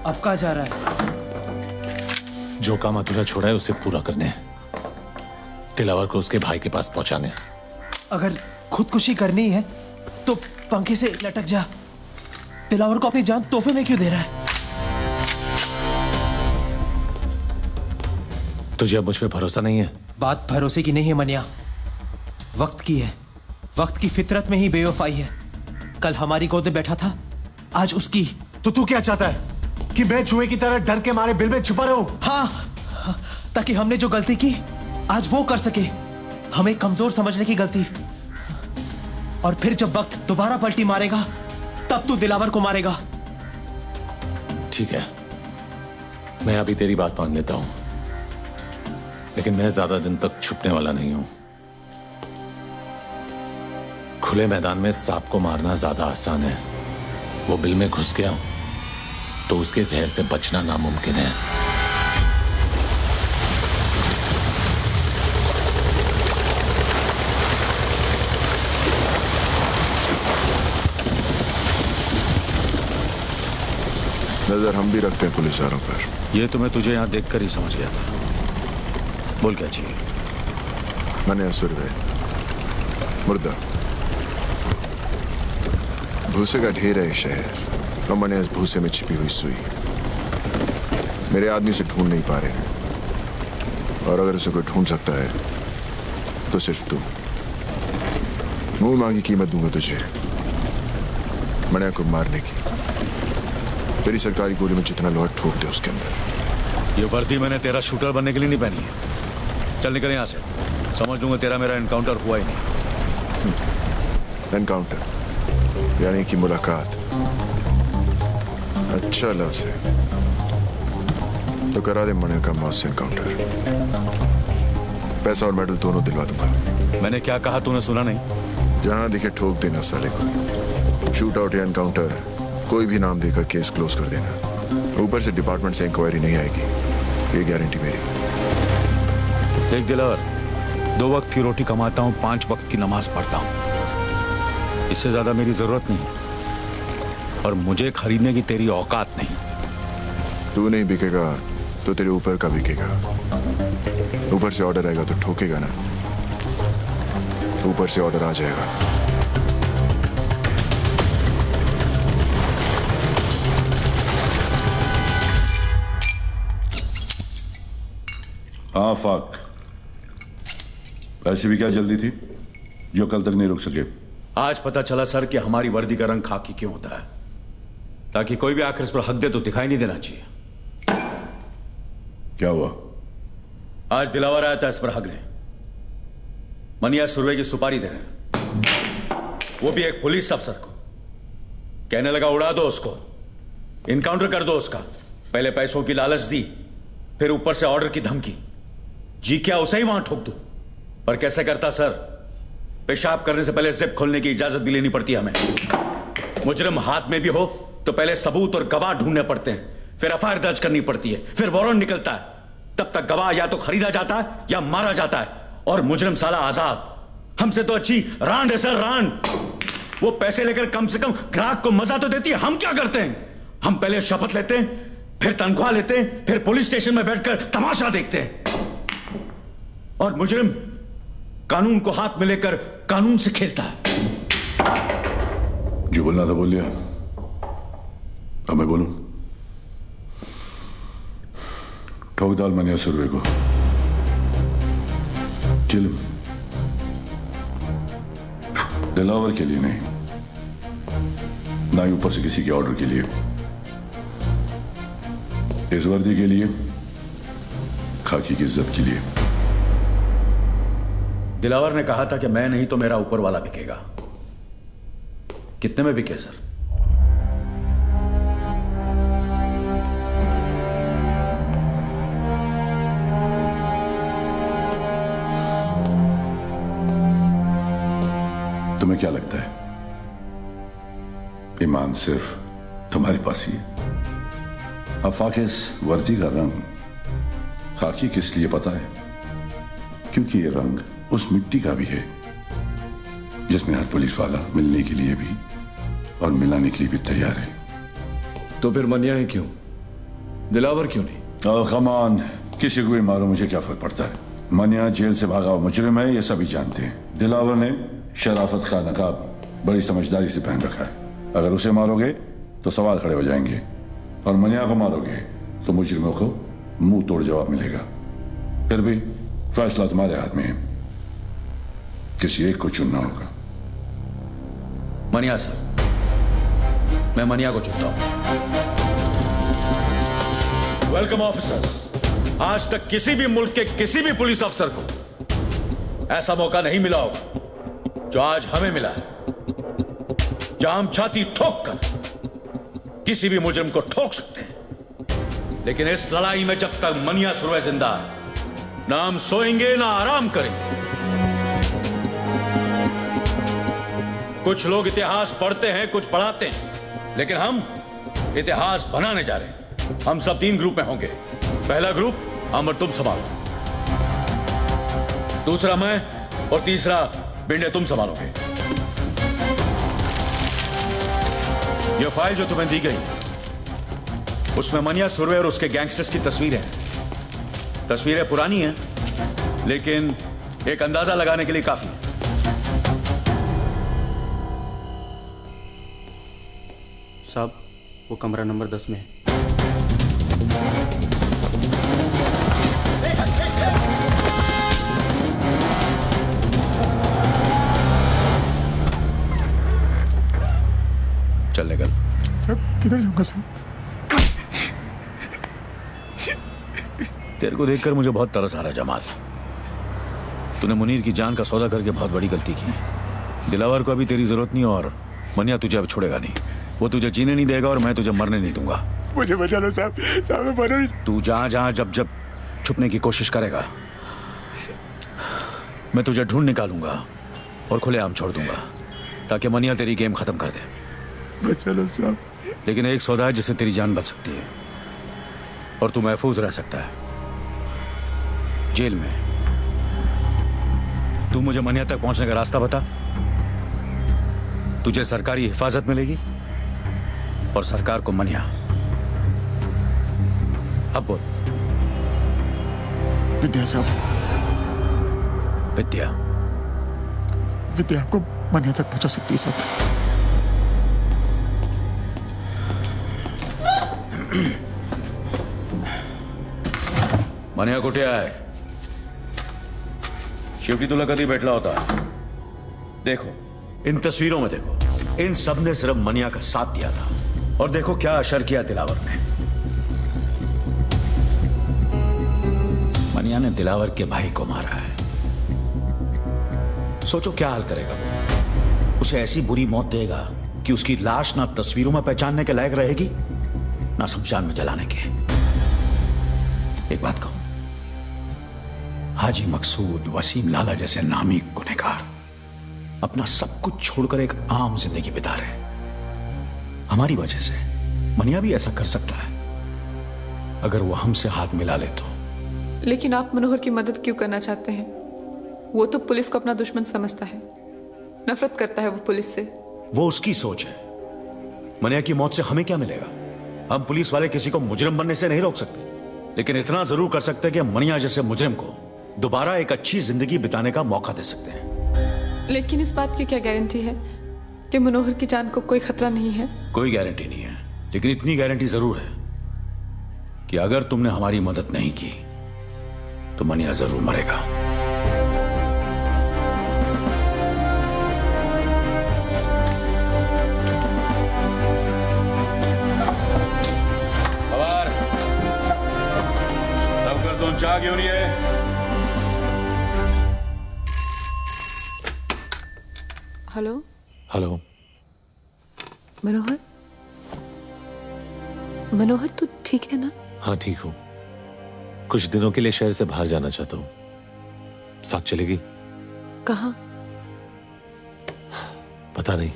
अब कहाँ जा रहा है? जो काम अधूरा छोड़ा है उसे पूरा करने, दिलावर को उसके भाई के पास पहुंचाने। अगर खुदकुशी करनी है तो पंखे से लटक जा। दिलावर को अपनी जान तोहफे में क्यों दे रहा है? तुझे अब मुझ पे भरोसा नहीं है? बात भरोसे की नहीं है मनिया, वक्त की है, वक्त की फितरत में ही बेवफाई है। कल हमारी गोद में बैठा था, आज उसकी। तो तू क्या चाहता है कि मैं चूहे की तरह डर के मारे बिल में छुपा रहूं? हाँ, ताकि हमने जो गलती की आज वो कर सके, हमें कमजोर समझने की गलती। और फिर जब वक्त दोबारा पलटी मारेगा तब तू दिलावर को मारेगा। ठीक है, मैं अभी तेरी बात मान लेता हूं, लेकिन मैं ज्यादा दिन तक छुपने वाला नहीं हूं। खुले मैदान में सांप को मारना ज्यादा आसान है, वो बिल में घुस गया तो उसके जहर से बचना नामुमकिन है। नजर हम भी रखते हैं पुलिस वालों पर। ये तो मैं तुझे यहां देखकर ही समझ गया था। बोल क्या चाहिए? मैंने सुरवे मुर्दा भूसे का ढेर है शहर, और मैंने इस भूसे में छिपी हुई सुई। मेरे आदमी से ढूंढ नहीं पा रहे, और अगर उसे कोई ढूंढ सकता है तो सिर्फ तू। मुंह मांगी कीमत दूंगा तुझे मनिया को मारने की। तेरी सरकारी गोली में जितना लोहा ठोक दे उसके अंदर। ये वर्दी मैंने तेरा शूटर बनने के लिए नहीं पहनी है। चल निकल यहाँ से, समझ लूंगा तेरा मेरा एनकाउंटर हुआ ही नहीं। एनकाउंटर यानी कि मुलाकात। अच्छा लफ्ज है, तो करा दे मनिया का मौत से एनकाउंटर। पैसा और मेडल दोनों दिलवा दूंगा। मैंने क्या कहा तूने सुना नहीं? जहां दिखे ठोक देना साले को। शूट आउट या एनकाउंटर कोई भी नाम देकर केस क्लोज कर देना। ऊपर से डिपार्टमेंट से इंक्वायरी नहीं आएगी, ये गारंटी मेरी। देख दिलावर, 2 वक्त की रोटी कमाता हूँ, 5 वक्त की नमाज पढ़ता हूँ। इससे ज्यादा मेरी जरूरत नहीं, और मुझे खरीदने की तेरी औकात नहीं। तू नहीं बिकेगा तो तेरे ऊपर का बिकेगा। ऊपर से ऑर्डर आएगा तो ठोकेगा ना, ऊपर से ऑर्डर आ जाएगा। हाँ फाक, ऐसी भी क्या जल्दी थी जो कल तक नहीं रुक सके? आज पता चला सर कि हमारी वर्दी का रंग खाकी क्यों होता है, ताकि कोई भी आकर इस पर हक दे तो दिखाई नहीं देना चाहिए। क्या हुआ? आज दिलावर आया था इस पर हक ले। मनिया सुरवे की सुपारी दे रहे, वो भी एक पुलिस अफसर को। कहने लगा उड़ा दो उसको, इनकाउंटर कर दो उसका। पहले पैसों की लालच दी, फिर ऊपर से ऑर्डर की धमकी। जी क्या उसे ही वहां ठोक दूं? पर कैसे करता सर? पेशाब करने से पहले जिप खोलने की इजाजत भी लेनी पड़ती है हमें। मुजरिम हाथ में भी हो तो पहले सबूत और गवाह ढूंढने पड़ते हैं, फिर एफआईआर दर्ज करनी पड़ती है, फिर वारंट निकलता है। तब तक गवाह या तो खरीदा जाता है या मारा जाता है, और मुजरिम साला आजाद। हमसे तो अच्छी रांड है सर, रांड। वो पैसे लेकर कम से कम ग्राहक को मजा तो देती है। हम क्या करते हैं? हम पहले शपथ लेते हैं, फिर तनख्वाह लेते हैं, फिर पुलिस स्टेशन में बैठकर तमाशा देखते हैं। और मुजरिम कानून को हाथ में लेकर कानून से खेलता है। जो बोलना था बोल लिया, अब मैं बोलूं? ठोक डाल मनिया सुरवे को। चिल्म दिलावर के लिए नहीं, ना ही ऊपर से किसी के ऑर्डर के लिए। इस वर्दी के लिए, खाकी की इज्जत के लिए। दिलावर ने कहा था कि मैं नहीं तो मेरा ऊपर वाला बिकेगा। कितने में बिके सर? तुम्हें क्या लगता है ईमान सिर्फ तुम्हारे पास ही है? आफाक, इस वर्दी का रंग खाकी किस लिए पता है? क्योंकि ये रंग उस मिट्टी का भी है जिसमें हर पुलिस वाला मिलने के लिए भी और मिलाने के लिए भी तैयार है। तो फिर मनिया है क्यों? दिलावर क्यों नहीं? कमान, किसी को भी मारो, मुझे क्या फर्क पड़ता है? मनिया जेल से भागा हुआ मुजरिम है, ये सभी जानते हैं। दिलावर ने शराफत का नकाब बड़ी समझदारी से पहन रखा है। अगर उसे मारोगे तो सवाल खड़े हो जाएंगे, और मनिया को मारोगे तो मुजरिमों को मुंह तोड़ जवाब मिलेगा। फिर भी फैसला तुम्हारे हाथ में है। किसी एक को चुनना होगा। मनिया सर, मैं मनिया को चुनता हूं। Welcome officers. आज तक किसी भी मुल्क के किसी भी पुलिस अफसर को ऐसा मौका नहीं मिला होगा जो आज हमें मिला है, जहां हम छाती ठोक कर किसी भी मुजरिम को ठोक सकते हैं। लेकिन इस लड़ाई में जब तक मनिया सुरवे जिंदा है, ना हम सोएंगे ना आराम करेंगे। कुछ लोग इतिहास पढ़ते हैं, कुछ पढ़ाते हैं, लेकिन हम इतिहास बनाने जा रहे हैं। हम सब 3 ग्रुप में होंगे। पहला ग्रुप अमर तुम संभालो, दूसरा मैं, और तीसरा बिंडे तुम संभालोगे। यह फाइल जो तुम्हें दी गई है, उसमें मनिया सुरवे और उसके गैंगस्टर्स की तस्वीरें हैं। तस्वीरें पुरानी हैं, लेकिन एक अंदाजा लगाने के लिए काफी है। साहब, वो कमरा नंबर 10 में है। चल निकल। सर किधर जाऊंगा सर? तेरे को देखकर मुझे बहुत तरस आ रहा है जमाल। तूने मुनीर की जान का सौदा करके बहुत बड़ी गलती की। दिलावर को अभी तेरी जरूरत नहीं, और मनिया तुझे अब छोड़ेगा नहीं। वो तुझे जीने नहीं देगा और मैं तुझे मरने नहीं दूंगा। मुझे बचा लो साहब, साहब मैं मर नहीं। तू जहां जहां जब जब छुपने की कोशिश करेगा, मैं तुझे ढूंढ निकालूंगा और खुलेआम छोड़ दूंगा, ताकि मनिया तेरी गेम खत्म कर दे। बचा लो साहब। लेकिन एक सौदा है जिससे तेरी जान बच सकती है और तू महफूज रह सकता है जेल में। तू मुझे मनिया तक पहुंचने का रास्ता बता। तुझे सरकारी हिफाजत मिलेगी और सरकार को मनिया। अब बोल। विद्या साहब। विद्या? विद्या आपको मनिया तक पहुंचा सकती है साहब। मनिया कुठे आहे? शेवटी तुला कधी भेटला होता? देखो, इन तस्वीरों में देखो, इन सब ने सिर्फ मनिया का साथ दिया था, और देखो क्या असर किया दिलावर ने। मनिया ने दिलावर के भाई को मारा है। सोचो क्या हाल करेगा वो। उसे ऐसी बुरी मौत देगा कि उसकी लाश ना तस्वीरों में पहचानने के लायक रहेगी, ना शमशान में जलाने के। एक बात कहूं, हाजी मकसूद, वसीम लाला जैसे नामी गुनहगार अपना सब कुछ छोड़कर एक आम जिंदगी बिता रहे हैं। हमारी वजह से मनिया भी ऐसा कर सकता है अगर वो हमसे हाथ मिला ले तो। लेकिन आप मनोहर की मदद क्यों करना चाहते हैं? वो तो पुलिस को अपना दुश्मन समझता है, नफरत करता है वो पुलिस से। वो उसकी सोच है। मनिया की मौत से हमें क्या मिलेगा? हम पुलिस वाले किसी को मुजरिम बनने से नहीं रोक सकते, लेकिन इतना जरूर कर सकते हैं कि मनिया जैसे मुजरिम को दोबारा एक अच्छी जिंदगी बिताने का मौका दे सकते हैं। लेकिन इस बात की क्या गारंटी है कि मनोहर की जान को कोई खतरा नहीं है? कोई गारंटी नहीं है, लेकिन इतनी गारंटी जरूर है कि अगर तुमने हमारी मदद नहीं की तो मनिया जरूर मरेगा। चाह क्यों नहीं है? Hello hello. मनोहर, मनोहर तू ठीक है ना? हाँ ठीक हूँ। कुछ दिनों के लिए शहर से बाहर जाना चाहता हूँ, साथ चलेगी? कहाँ? पता नहीं,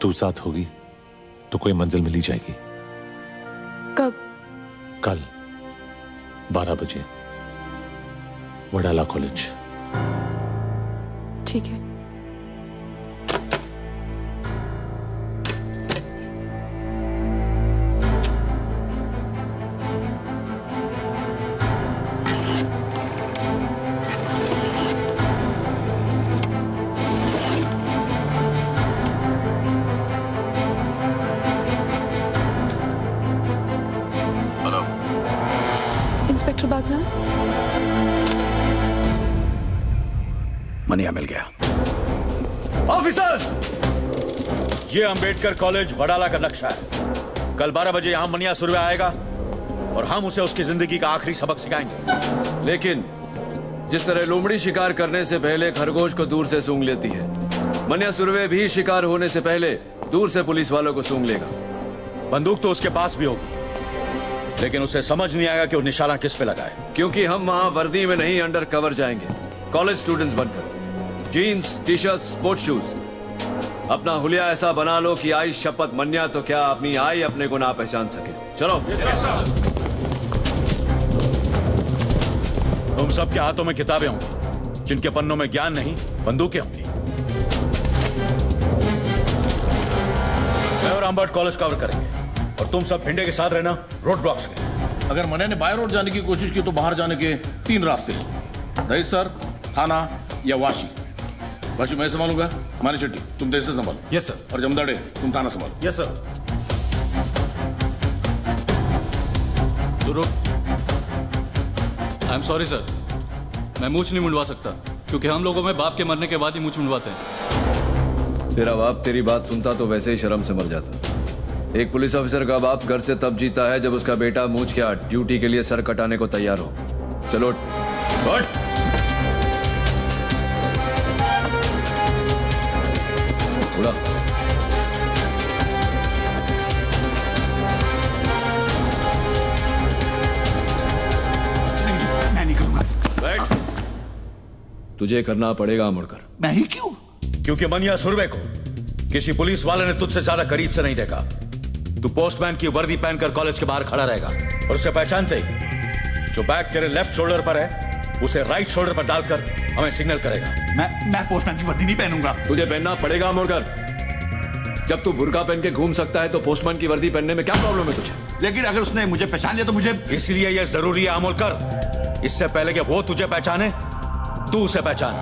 तू साथ होगी तो कोई मंजिल मिल ही जाएगी। कब? कल 12 बजे, वडाला कॉलेज। ठीक है। मनिया मिल गया। ऑफिसर्स, ये अंबेडकर कॉलेज वडाला का नक्शा है। कल 12 बजे यहां मनिया सुरवे आएगा और हम उसे उसकी जिंदगी का आखिरी सबक सिखाएंगे। लेकिन जिस तरह लोमड़ी शिकार करने से पहले खरगोश को दूर से सूंघ लेती है, मनिया सुरवे भी शिकार होने से पहले दूर से पुलिस वालों को सूंघ लेगा। बंदूक तो उसके पास भी होगी, लेकिन उसे समझ नहीं आएगा कि वो निशाना किस पे लगाए। क्योंकि हम वहां वर्दी में नहीं, अंडर कवर जाएंगे, कॉलेज स्टूडेंट्स बनकर। Jeans, T shirt, sports shoes. अपना हुलिया ऐसा बना लो कि आई शपथ मन्या तो क्या अपनी आई अपने को ना पहचान सके। चलो। तुम सबके हाथों में किताबें होंगी, जिनके पन्नों में ज्ञान नहीं, बंदूकें होंगी। मैं और आम्बर्ट कॉलेज कवर करेंगे और तुम सब भिंडे के साथ रहना रोड ब्लॉक्स के। अगर मने ने बाय रोड जाने की कोशिश की तो बाहर जाने के 3 रास्ते हैं, दहीसर, थाना या वाशी। वाशी मैं संभालूंगा, मानी चट्टी तुम दहीसर संभालो। Yes sir. और जमदाड़े तुम थाना संभालो। Yes sir. I am sorry sir, मैं मूछ नहीं मुंडवा सकता, क्योंकि हम लोगों में बाप के मरने के बाद ही मूछ मुंडवाते हैं। तेरा बाप तेरी बात सुनता तो वैसे ही शर्म से मर जाता। एक पुलिस ऑफिसर का बाप घर से तब जीता है जब उसका बेटा मूछ के ड्यूटी के लिए सर कटाने को तैयार हो। चलो उठ। उड़ा। मैं नहीं करूंगा। बैठ। तुझे करना पड़ेगा मुड़कर। मैं ही क्यों? क्योंकि मनिया सुरवे को किसी पुलिस वाले ने तुझसे ज्यादा करीब से नहीं देखा। तू पोस्टमैन की वर्दी पहनकर कॉलेज के बाहर खड़ा रहेगा और उसे पहचानते ही जो बैग तेरे लेफ्ट शोल्डर पर है उसे राइट शोल्डर पर डालकर हमें सिग्नल करेगा। मैं पोस्टमैन की वर्दी नहीं पहनूंगा। तुझे पहनना पड़ेगा मुड़कर। जब तू बुर्का पहन के घूम सकता है तो पोस्टमैन की वर्दी पहनने में क्या प्रॉब्लम है तुझे? लेकिन अगर उसने मुझे पहचान लिया तो मुझे। इसलिए यह जरूरी है अमोलकर, इससे पहले कि वो तुझे पहचाने तू उसे पहचान।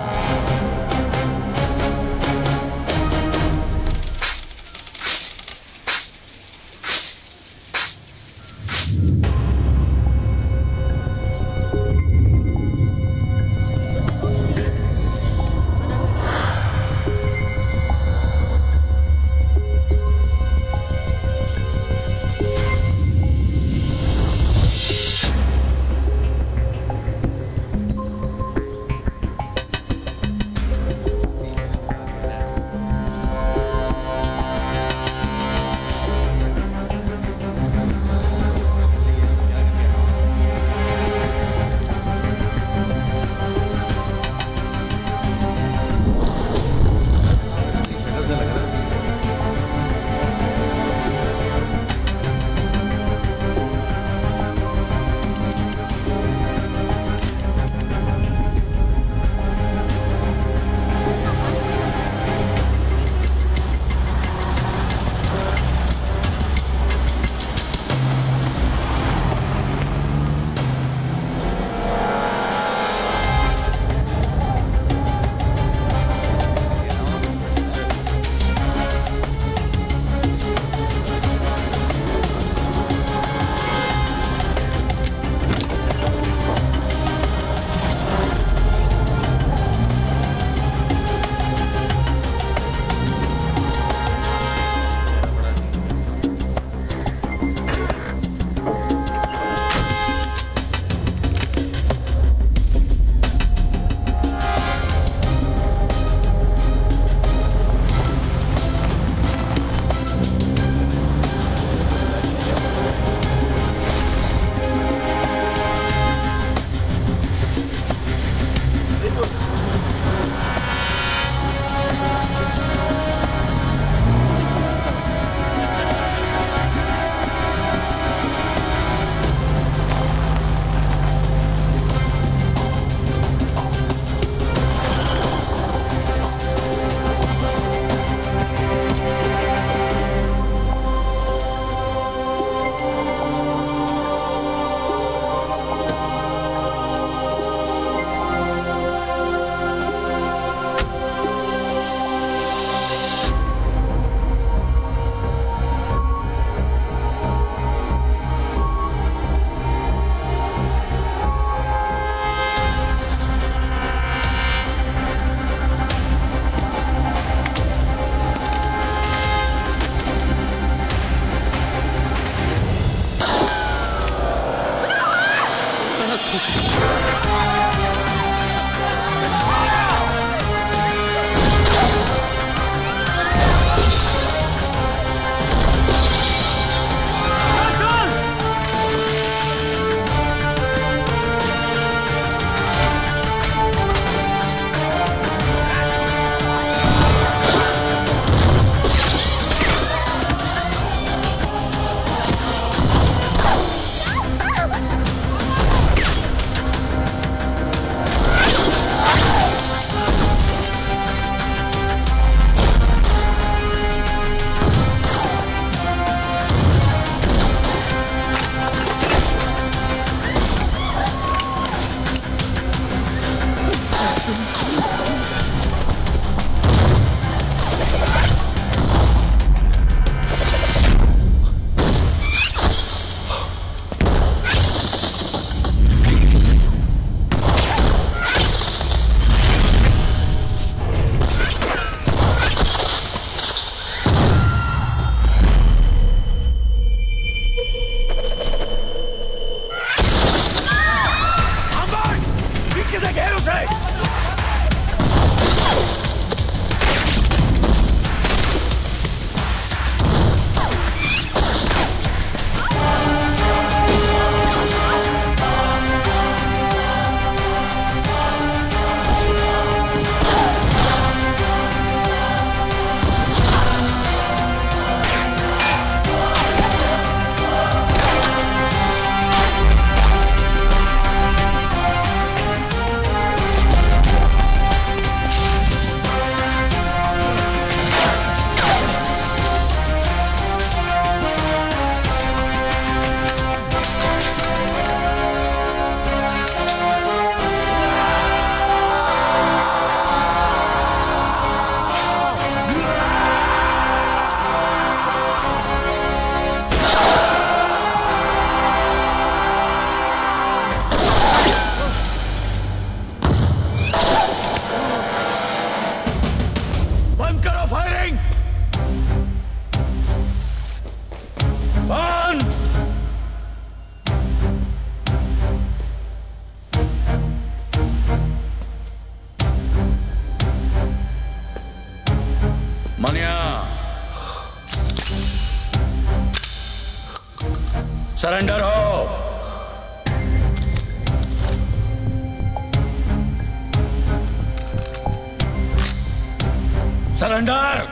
सरेंडर हो। सरेंडर।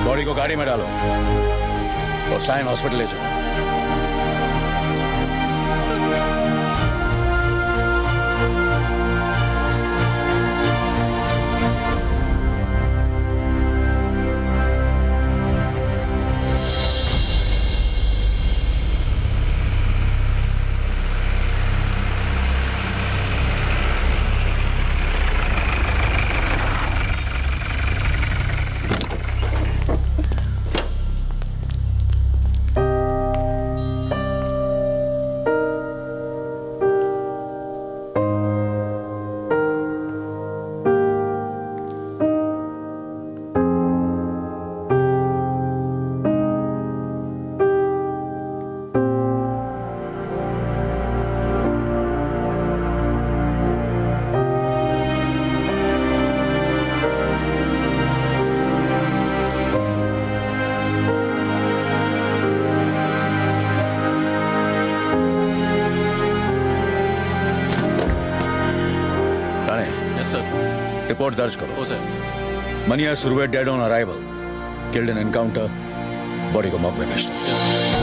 बॉडी को गाड़ी में डालो और साइन हॉस्पिटल ले जाओ। रिपोर्ट दर्ज करो। Sir. Maniya Surve dead on arrival, killed in encounter, body को मॉर्ग में भेज दो।